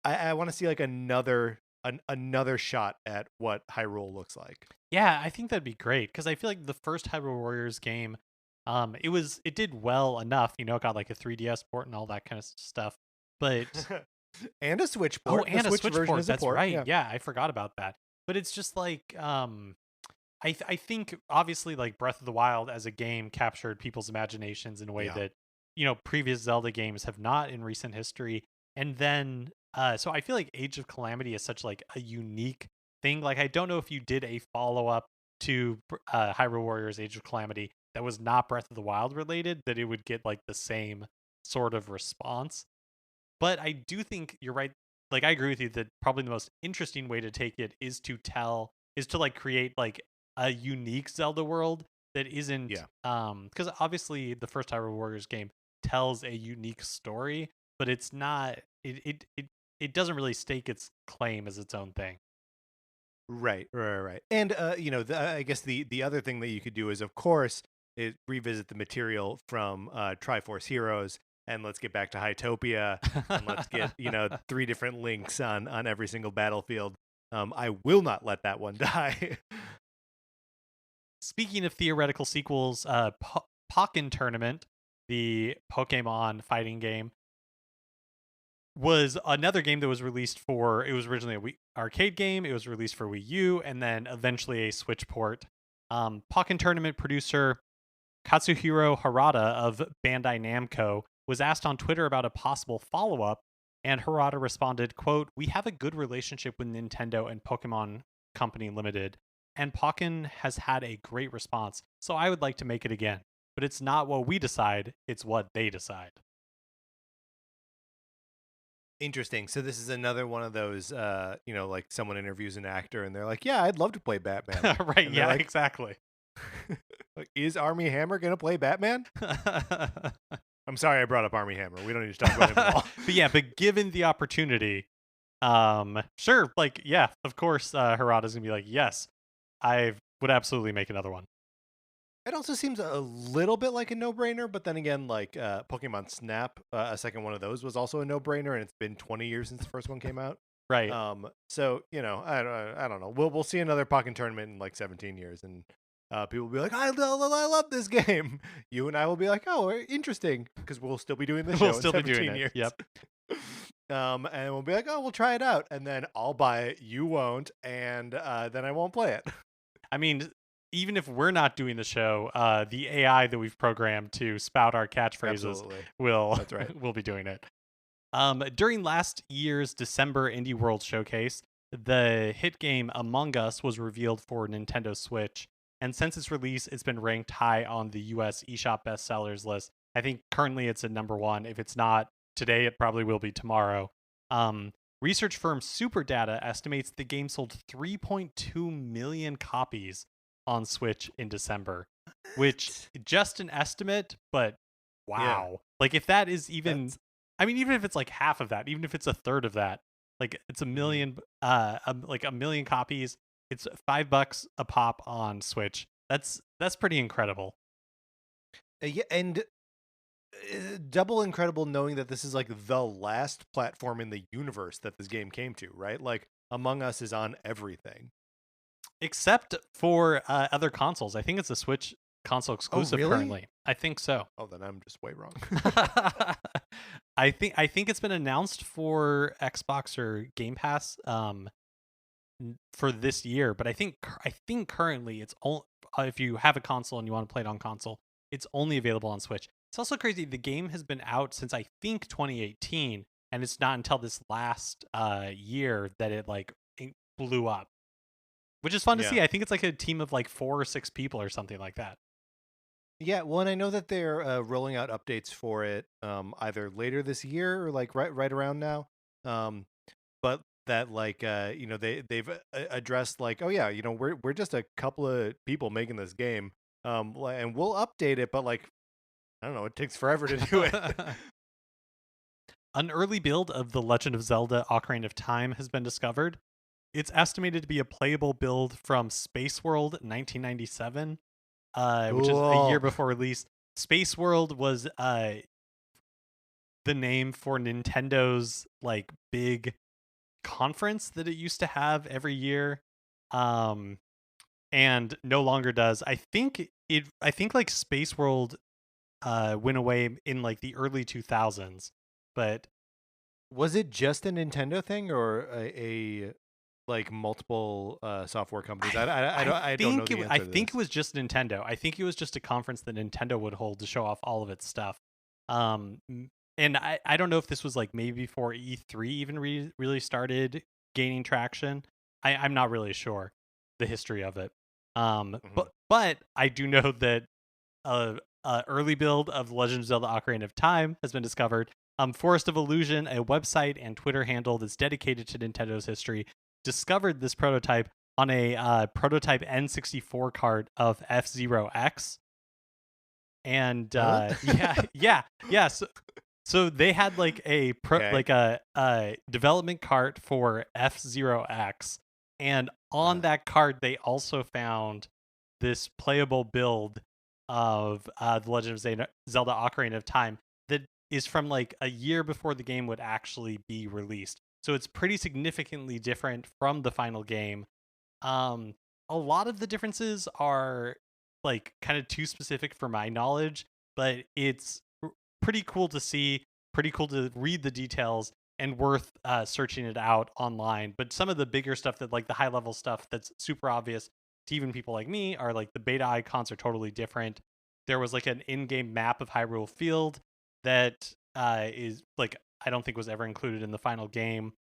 I want to see like another shot at what Hyrule looks like. Yeah, I think that'd be great because I feel like the first Hyrule Warriors game, it did well enough, it got like a 3DS port and all that kind of stuff. But and a Switch port. Oh, and a Switch port. That's port. right. Yeah, I forgot about that. But it's just like I think obviously like Breath of the Wild as a game captured people's imaginations in a way that previous Zelda games have not in recent history. And then so I feel like Age of Calamity is such like a unique thing. Like I don't know if you did a follow-up to Hyrule Warriors Age of Calamity that was not Breath of the Wild related, that it would get like the same sort of response. But I do think you're right. Like I agree with you that probably the most interesting way to take it is to like create like a unique Zelda world that isn't because obviously the first Hyrule Warriors game tells a unique story, but it's not it doesn't really stake its claim as its own thing. Right. And I guess the other thing that you could do is, of course, revisit the material from Triforce Heroes, and let's get back to Hytopia, and let's get 3 different links on every single battlefield. I will not let that one die. Speaking of theoretical sequels, Pokken Tournament, the Pokemon fighting game, was another game that was released for, it was originally a Wii arcade game, it was released for Wii U, and then eventually a Switch port. Pokken Tournament producer Katsuhiro Harada of Bandai Namco was asked on Twitter about a possible follow-up, and Harada responded, quote, "We have a good relationship with Nintendo and Pokemon Company Limited, and Pokken has had a great response, so I would like to make it again. But it's not what we decide, it's what they decide." Interesting. So this is another one of those, like someone interviews an actor and they're like, "Yeah, I'd love to play Batman." Right, yeah, like, exactly. Like, is Armie Hammer going to play Batman? I'm sorry I brought up Armie Hammer. We don't need to talk about him at all. But given the opportunity, sure, like, yeah, of course, Harada's going to be like, yes, I would absolutely make another one. It also seems a little bit like a no-brainer, but then again, like Pokemon Snap, a second one of those was also a no-brainer, and it's been 20 years since the first one came out. Right. So I don't know. We'll see another Pokken Tournament in like 17 years, and people will be like, I love this game. You and I will be like, oh, interesting, because we'll still be doing this show. We'll still be doing years. it. Yep. And we'll be like, oh, we'll try it out, and then I'll buy it, you won't, and then I won't play it. I mean, even if we're not doing the show, the AI that we've programmed to spout our catchphrases will be doing it. During last year's December Indie World Showcase, the hit game Among Us was revealed for Nintendo Switch. And since its release, it's been ranked high on the US eShop bestsellers list. I think currently it's at number 1. If it's not today, it probably will be tomorrow. Research firm Superdata estimates the game sold 3.2 million copies on Switch in December, which just an estimate, but wow. Yeah. Like if that is even, I mean, even if it's like half of that, even if it's a third of that, like it's a million, like a million copies. It's $5 a pop on Switch. That's pretty incredible. Yeah, and double incredible knowing that this is like the last platform in the universe that this game came to, right? Like Among Us is on everything. Except for other consoles. I think it's a Switch console exclusive currently. I think so. Oh, then I'm just way wrong. I think it's been announced for Xbox or Game Pass for this year, but I think currently it's only if you have a console and you want to play it on console, it's only available on Switch. It's also crazy. The game has been out since I think 2018, and it's not until this last year that it blew up, which is fun to see. I think it's like a team of like 4 or 6 people or something like that. Yeah, well, and I know that they're rolling out updates for it either later this year or like right around now. But that they've addressed like, oh yeah, we're just a couple of people making this game, and we'll update it, but like I don't know, it takes forever to do it. An early build of The Legend of Zelda: Ocarina of Time has been discovered. It's estimated to be a playable build from Space World 1997, which is a year before release. Space World was the name for Nintendo's like big conference that it used to have every year, and no longer does. I think like Space World went away in like the early 2000s, but was it just a Nintendo thing or a like multiple software companies? I don't know the answer I to think this. it was just Nintendo. I think it was just a conference that Nintendo would hold to show off all of its stuff. And I don't know if this was like maybe before E3 even really started gaining traction. I'm not really sure the history of it. But I do know that early build of Legend of Zelda: Ocarina of Time has been discovered. Forest of Illusion, a website and Twitter handle that's dedicated to Nintendo's history, discovered this prototype on a prototype N64 cart of F-Zero X. And yeah. So they had like a development cart for F-Zero X, and on that cart they also found this playable build of The Legend of Zelda: Ocarina of Time that is from like a year before the game would actually be released. So it's pretty significantly different from the final game. A lot of the differences are like kind of too specific for my knowledge, but it's pretty cool to see, pretty cool to read the details, and worth searching it out online. But some of the bigger stuff, that like the high level stuff that's super obvious to even people like me, are like the beta icons are totally different. There was like an in-game map of Hyrule Field that is like, I don't think was ever included in the final game.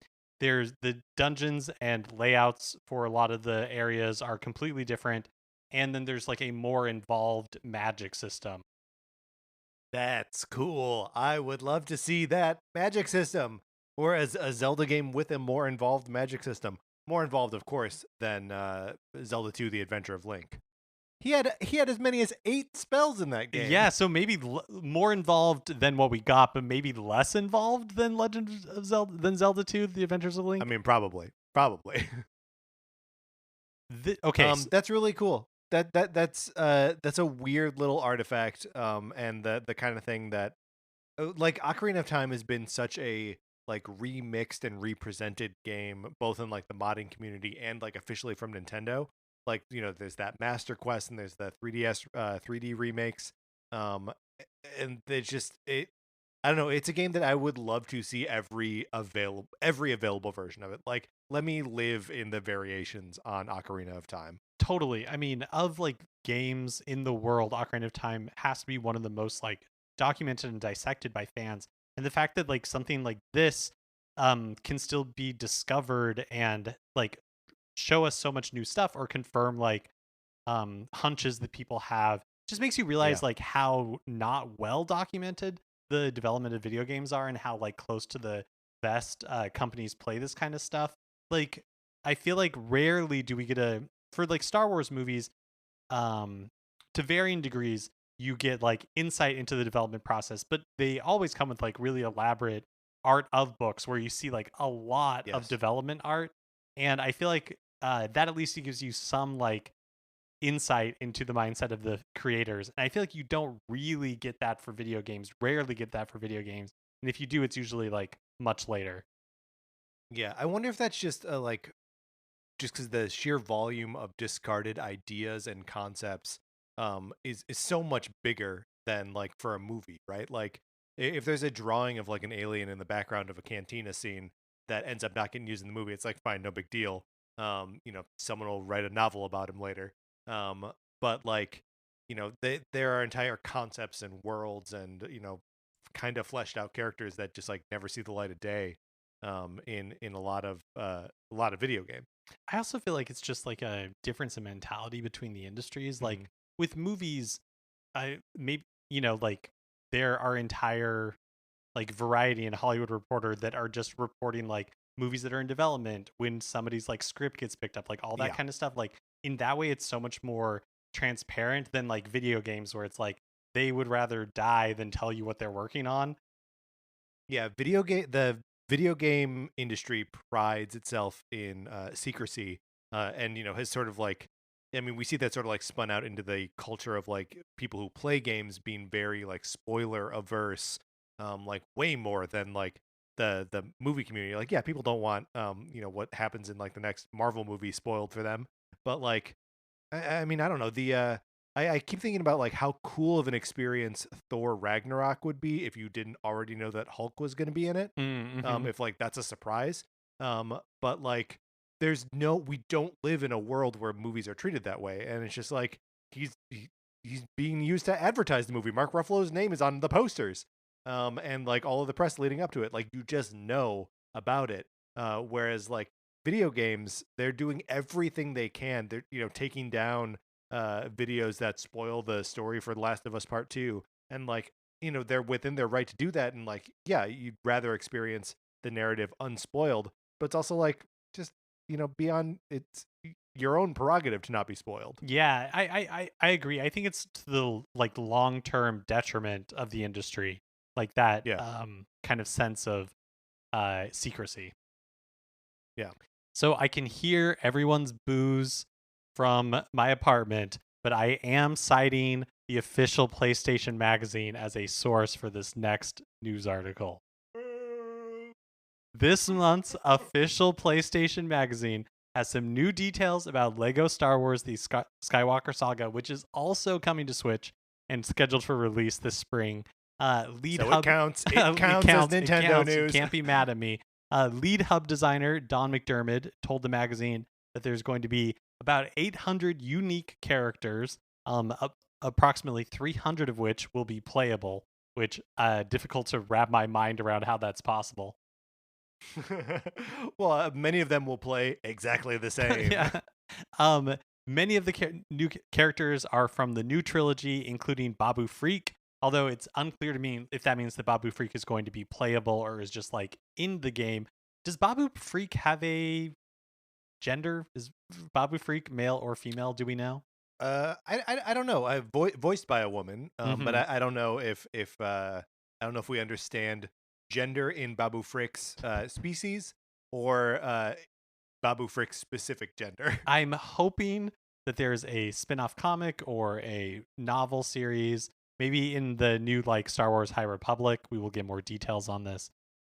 There's the dungeons and layouts for a lot of the areas are completely different. And then there's like a more involved magic system. That's cool. I would love to see that magic system, or as a Zelda game with a more involved magic system. More involved, of course, than Zelda 2: The Adventure of Link. He had as many as 8 spells in that game. Yeah, so maybe more involved than what we got, but maybe less involved than Legend of Zelda, than Zelda 2: The Adventures of Link. I mean, probably. Okay, that's really cool. That's a weird little artifact, and the kind of thing that like Ocarina of Time has been such a like remixed and represented game, both in like the modding community and like officially from Nintendo. Like, there's that Master Quest and there's the 3DS 3D remakes, and I don't know, it's a game that I would love to see every available version of it. Like, let me live in the variations on Ocarina of Time. Totally. I mean, of like games in the world, Ocarina of Time has to be one of the most like documented and dissected by fans. And the fact that like something like this can still be discovered and like show us so much new stuff, or confirm like hunches that people have. Just makes you realize like how not well documented the development of video games are, and how like close to the best companies play this kind of stuff. Like I feel like rarely do we get for like Star Wars movies, to varying degrees, you get like insight into the development process, but they always come with like really elaborate art of books where you see like a lot of development art. And I feel like that at least gives you some like insight into the mindset of the creators. And I feel like you don't really get that for video games, rarely get that for video games. And if you do, it's usually like much later. Yeah, I wonder if that's just like just because the sheer volume of discarded ideas and concepts is so much bigger than like for a movie, right? Like if there's a drawing of like an alien in the background of a cantina scene that ends up not getting used in the movie, it's like fine, no big deal. Someone will write a novel about him later. But like, there are entire concepts and worlds and kind of fleshed out characters that just like never see the light of day in a lot of video game. I also feel like it's just like a difference in mentality between the industries. Mm-hmm. Like with movies, I maybe like there are entire like Variety and Hollywood Reporter that are just reporting like movies that are in development, when somebody's like script gets picked up, like all that kind of stuff. Like in that way, it's so much more transparent than like video games, where it's like they would rather die than tell you what they're working on. Yeah, the video game industry prides itself in secrecy, and has sort of like, I mean, we see that sort of like spun out into the culture of like people who play games being very like spoiler averse, like way more than like the movie community. Like, yeah, people don't want what happens in like the next Marvel movie spoiled for them, but like, I mean, I don't know. I keep thinking about like how cool of an experience Thor Ragnarok would be if you didn't already know that Hulk was going to be in it. Mm-hmm. If like that's a surprise. But like we don't live in a world where movies are treated that way, and it's just like he's being used to advertise the movie. Mark Ruffalo's name is on the posters, and like all of the press leading up to it. Like you just know about it. Whereas like video games, they're doing everything they can. They're taking down videos that spoil the story for The Last of Us Part 2, and like they're within their right to do that, and like you'd rather experience the narrative unspoiled, but it's also like just beyond, it's your own prerogative to not be spoiled. Yeah, I agree. I think it's to the like long-term detriment of the industry, like that kind of sense of secrecy. Yeah. So I can hear everyone's boos from my apartment, but I am citing the official PlayStation magazine as a source for this next news article. This month's official PlayStation magazine has some new details about Lego Star Wars: The Skywalker Saga, which is also coming to Switch and scheduled for release this spring. It counts. It counts as Nintendo news. You can't be mad at me. Lead hub designer Don McDermott told the magazine that there's going to be about 800 unique characters, approximately 300 of which will be playable, which difficult to wrap my mind around how that's possible. Well, many of them will play exactly the same. Yeah. Many of the new characters are from the new trilogy, including Babu Freak, although it's unclear to me if that means that Babu Freak is going to be playable or is just like in the game. Does Babu Freak have a gender? Is Babu Freak male or female? Do we know? I don't know. Voiced by a woman, but I don't know if I don't know if we understand gender in Babu Frick's species, or Babu Frick's specific gender. I'm hoping that there's a spin-off comic or a novel series, maybe in the new like Star Wars High Republic. We will get more details on this.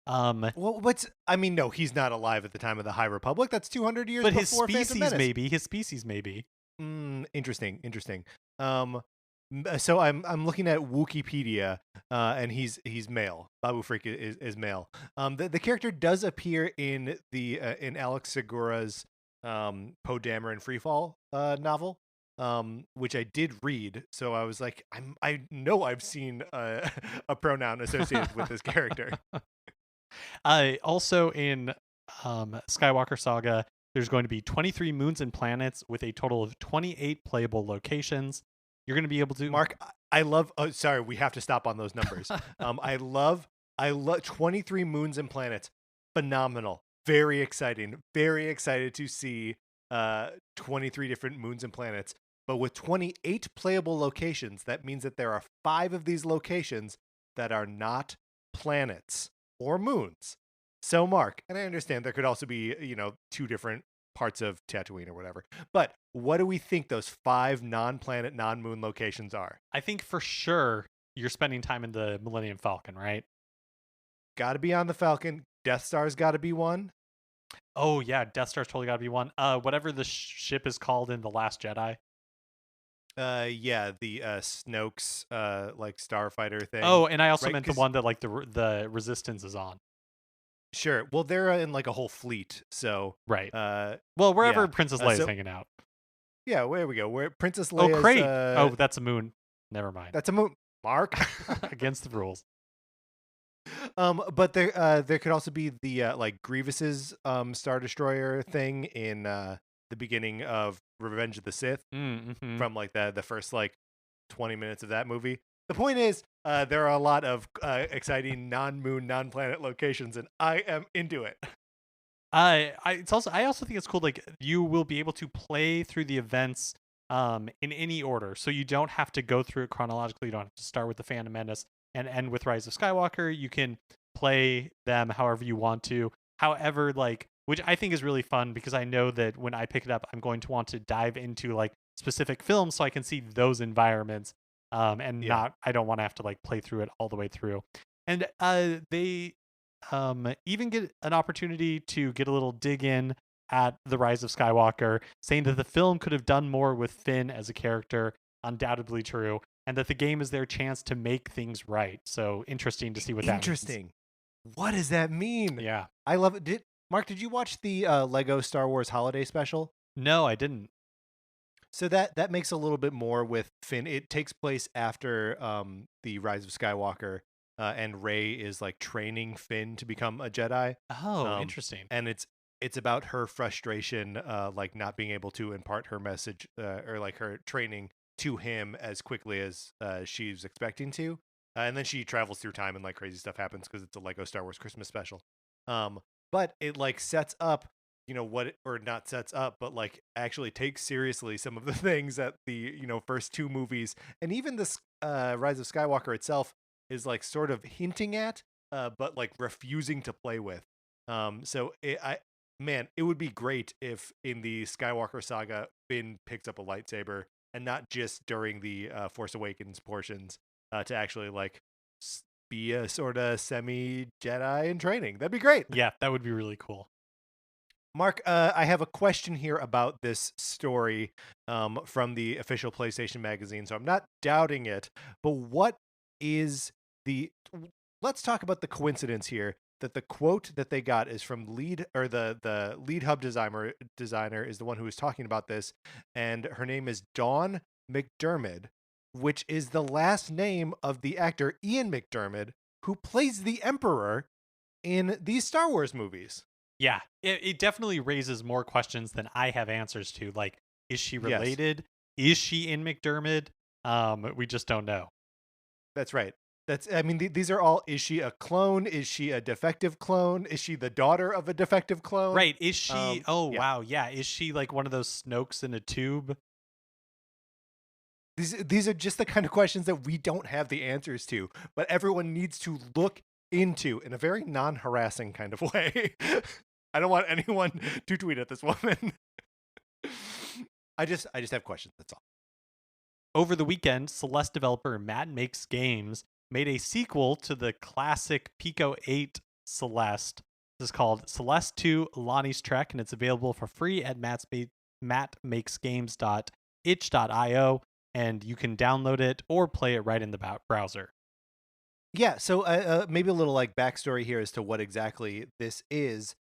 Well, no, he's not alive at the time of the High Republic. That's 200 years. But before his species maybe. Interesting. So I'm looking at Wikipedia, and he's male. Babu Frick is male. The character does appear in the in Alex Segura's Poe Dameron Freefall novel, which I did read. So I was like, I know I've seen a pronoun associated with this character. Also in Skywalker Saga, There's going to be 23 moons and planets with a total of 28 playable locations. You're going to be able to Mark, I love. Oh, sorry, we have to stop on those numbers. I love 23 moons and planets. Phenomenal. Very exciting. Very excited to see 23 different moons and planets. But with 28 playable locations, that means that there are 5 of these locations that are not planets or moons. So, Mark, and I understand there could also be, 2 different parts of Tatooine or whatever. But what do we think those 5 non-planet, non-moon locations are? I think for sure you're spending time in the Millennium Falcon, right? Got to be on the Falcon. Death Star's got to be one. Oh yeah, Death Star's totally got to be one. Whatever the ship is called in The Last Jedi. Yeah, the Snoke's like starfighter thing. Oh, and I also right? meant the one that like the Resistance is on. Sure. Well, they're in like a whole fleet, so Right. Well, wherever yeah. Princess Leia's hanging out. Yeah, there we go. Where Princess Leia's. Oh, Crate. Oh, that's a moon. Never mind. That's a moon. Mark. Against the rules. But there could also be the like Grievous's Star Destroyer thing in the beginning of Revenge of the Sith from like the first like 20 minutes of that movie. The point is, there are a lot of exciting non-moon, non-planet locations, and I am into it. I also think it's cool. Like you will be able to play through the events in any order, so you don't have to go through it chronologically. You don't have to start with the Phantom Menace and end with Rise of Skywalker. You can play them however you want to. However, like, which I think is really fun because I know that when I pick it up, I'm going to want to dive into like specific films so I can see those environments. I don't want to have to like play through it all the way through. And they even get an opportunity to get a little dig in at the Rise of Skywalker, saying that the film could have done more with Finn as a character, undoubtedly true, and that the game is their chance to make things right. So interesting to see what that means. Interesting. What does that mean? Yeah. I love it. Mark, did you watch the Lego Star Wars Holiday Special? No, I didn't. So that makes a little bit more with Finn. It takes place after the Rise of Skywalker, and Rey is like training Finn to become a Jedi. Oh, interesting. And it's about her frustration, like not being able to impart her message or like her training to him as quickly as she's expecting to. And then she travels through time and like crazy stuff happens because it's a Lego Star Wars Christmas special. But it like sets up, or not sets up, but like actually takes seriously some of the things that the, first 2 movies and even this Rise of Skywalker itself is like sort of hinting at, but like refusing to play with. It would be great if in the Skywalker Saga, Finn picks up a lightsaber and not just during the Force Awakens portions, to actually like be a sort of semi-Jedi in training. That'd be great. Yeah, that would be really cool. Mark, I have a question here about this story from the official PlayStation magazine, so I'm not doubting it, but let's talk about the coincidence here that the quote that they got is from the lead hub designer is the one who was talking about this, and her name is Dawn McDermott, which is the last name of the actor Ian McDermott, who plays the Emperor in these Star Wars movies. Yeah, it definitely raises more questions than I have answers to. Like, is she related? Yes. Is she in McDermott? We just don't know. That's right. These are all, is she a clone? Is she a defective clone? Is she the daughter of a defective clone? Right. Is she, wow, yeah. Is she like one of those Snokes in a tube? These are just the kind of questions that we don't have the answers to, but everyone needs to look into in a very non-harassing kind of way. I don't want anyone to tweet at this woman. I just have questions, that's all. Over the weekend, Celeste developer Matt Makes Games made a sequel to the classic Pico 8 Celeste. This is called Celeste 2 Lonnie's Trek, and it's available for free at mattmakesgames.itch.io, and you can download it or play it right in the browser. Yeah, so maybe a little like backstory here as to what exactly this is.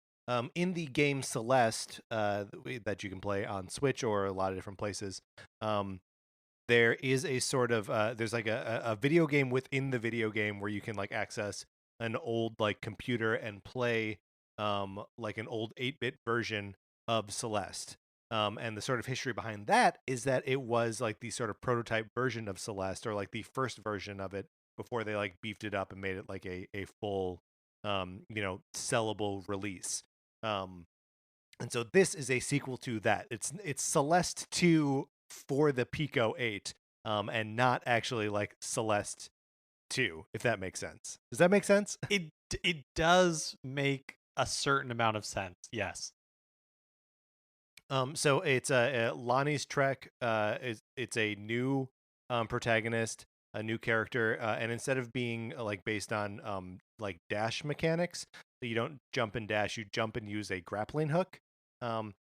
In the game Celeste that you can play on Switch or a lot of different places, there is a sort of there's like a video game within the video game where you can like access an old like computer and play like an old 8-bit version of Celeste. And the sort of history behind that is that it was like the sort of prototype version of Celeste, or like the first version of it before they like beefed it up and made it like a full, sellable release. And so this is a sequel to that. It's Celeste 2 for the Pico 8, and not actually like Celeste 2, if that makes sense. Does that make sense? It does make a certain amount of sense. Yes. So it's Lonnie's Trek. It's a new protagonist, a new character, and instead of being like based on like dash mechanics, so you don't jump and dash, you jump and use a grappling hook.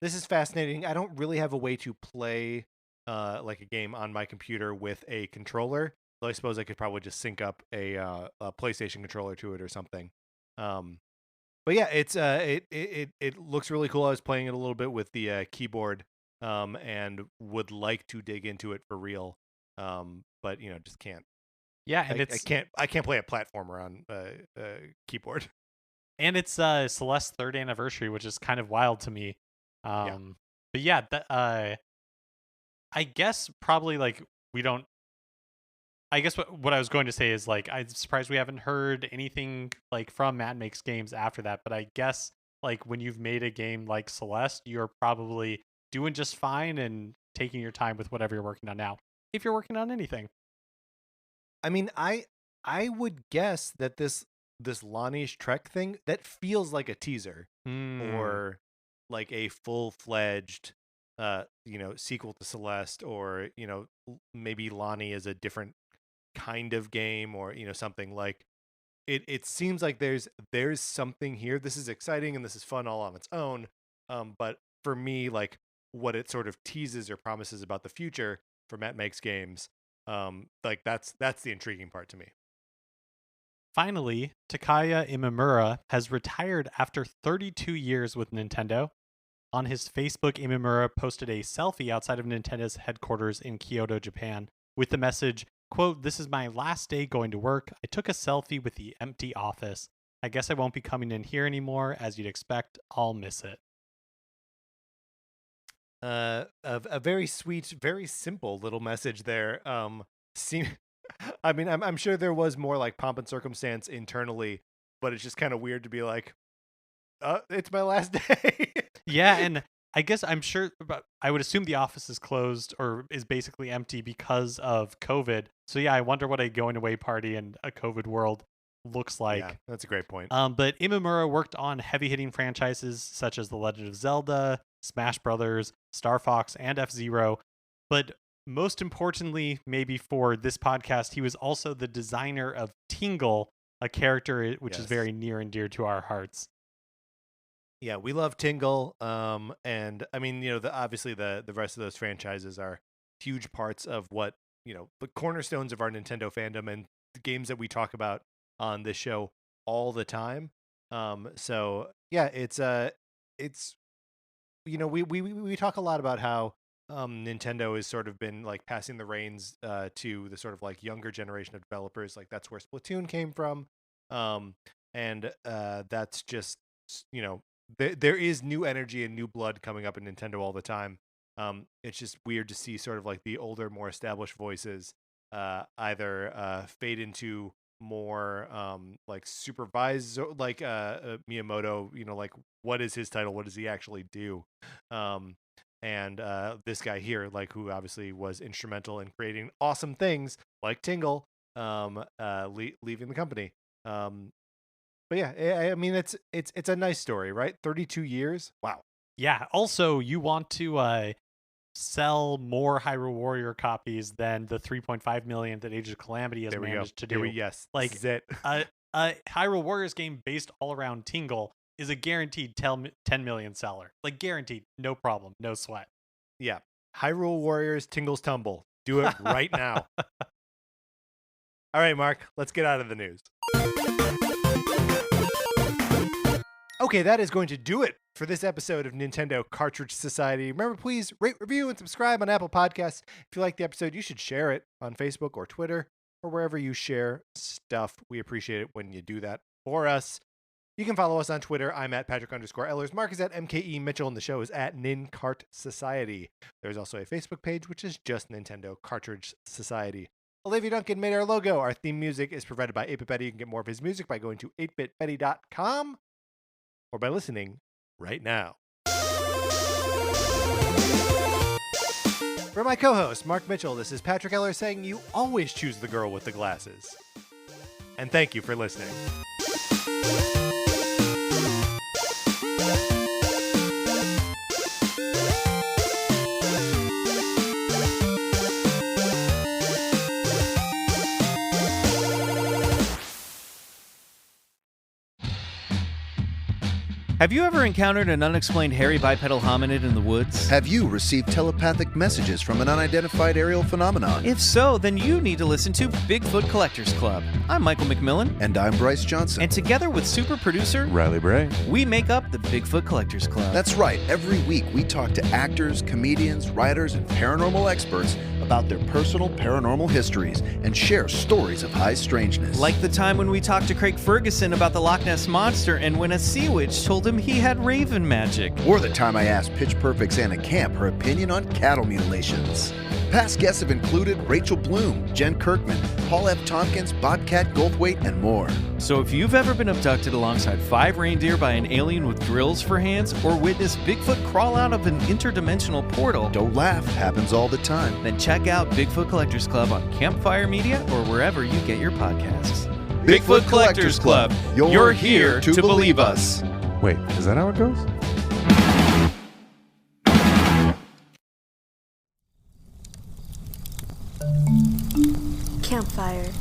This is fascinating. I don't really have a way to play like a game on my computer with a controller, so I suppose I could probably just sync up a PlayStation controller to it or something. But yeah, it looks really cool. I was playing it a little bit with the keyboard, and would like to dig into it for real, but just can't. Yeah, and I can't play a platformer on keyboard. And it's Celeste's 3rd anniversary, which is kind of wild to me. Yeah. But yeah, I guess probably like we don't. I guess what I was going to say is like I'm surprised we haven't heard anything like from Matt Makes Games after that. But I guess like when you've made a game like Celeste, you're probably doing just fine and taking your time with whatever you're working on now, if you're working on anything. I mean, I would guess that this Lonnie's Trek thing, that feels like a teaser or like a full-fledged sequel to Celeste, or maybe Lonnie is a different kind of game, or something like it seems like there's something here. This is exciting and this is fun all on its own, but for me, like what it sort of teases or promises about the future for Matt Makes Games, like that's the intriguing part to me. Finally, Takaya Imamura has retired after 32 years with Nintendo. On his Facebook, Imamura posted a selfie outside of Nintendo's headquarters in Kyoto, Japan, with the message, quote, "This is my last day going to work. I took a selfie with the empty office. I guess I won't be coming in here anymore. As you'd expect, I'll miss it." A very sweet, very simple little message there. I mean, I'm sure there was more like pomp and circumstance internally, but it's just kind of weird to be like, it's my last day. Yeah, and I guess I'm sure, but I would assume the office is closed or is basically empty because of COVID. So yeah, I wonder what a going away party in a COVID world looks like. Yeah, that's a great point. But Imamura worked on heavy-hitting franchises such as The Legend of Zelda, Smash Brothers, Star Fox, and F-Zero. But most importantly, maybe for this podcast, he was also the designer of Tingle, a character which is very near and dear to our hearts. Yeah, we love Tingle, and I mean, obviously the rest of those franchises are huge parts of what the cornerstones of our Nintendo fandom and the games that we talk about on this show all the time. So yeah, it's we talk a lot about how Nintendo has sort of been like passing the reins to the sort of like younger generation of developers. Like that's where Splatoon came from, and that's just there is new energy and new blood coming up in Nintendo all the time. It's just weird to see sort of like the older, more established voices either fade into more like supervisor, like Miyamoto. Like what is his title? What does he actually do? And this guy here, like who obviously was instrumental in creating awesome things like Tingle, leaving the company. But yeah, I mean, it's a nice story, right? 32 years. Wow. Yeah. Also, you want to sell more Hyrule Warrior copies than the 3.5 million that Age of Calamity has managed to do. Yes. Like this is it. a Hyrule Warriors game based all around Tingle is a guaranteed 10 million seller. Like guaranteed, no problem, no sweat. Yeah. Hyrule Warriors Tingle's Tumble. Do it right now. All right, Mark, let's get out of the news. Okay, that is going to do it for this episode of Nintendo Cartridge Society. Remember, please rate, review, and subscribe on Apple Podcasts. If you like the episode, you should share it on Facebook or Twitter or wherever you share stuff. We appreciate it when you do that for us. You can follow us on Twitter. I'm at Patrick_Ellers. Mark is at MKE Mitchell, and the show is at Nincart Society. There's also a Facebook page, which is just Nintendo Cartridge Society. Olivia Duncan made our logo. Our theme music is provided by 8-Bit Betty. You can get more of his music by going to 8bitbetty.com or by listening right now. For my co-host, Mark Mitchell, this is Patrick Eller saying you always choose the girl with the glasses. And thank you for listening. Have you ever encountered an unexplained hairy bipedal hominid in the woods? Have you received telepathic messages from an unidentified aerial phenomenon? If so, then you need to listen to Bigfoot Collectors Club. I'm Michael McMillan. And I'm Bryce Johnson. And together with super producer Riley Bray, we make up the Bigfoot Collectors Club. That's right. Every week we talk to actors, comedians, writers, and paranormal experts about their personal paranormal histories and share stories of high strangeness. Like the time when we talked to Craig Ferguson about the Loch Ness Monster and when a sea witch told him he had raven magic. Or the time I asked Pitch Perfect's Anna Camp her opinion on cattle mutilations. Past guests have included Rachel Bloom, Jen Kirkman, Paul F. Tompkins, Bobcat Goldthwait, and more. So if you've ever been abducted alongside 5 reindeer by an alien with drills for hands or witnessed Bigfoot crawl out of an interdimensional portal, Don't laugh, happens all the time. then check out Bigfoot Collectors Club on Campfire Media or wherever you get your podcasts. Bigfoot Collectors Club. You're here to believe us. wait, is that how it goes? Campfire.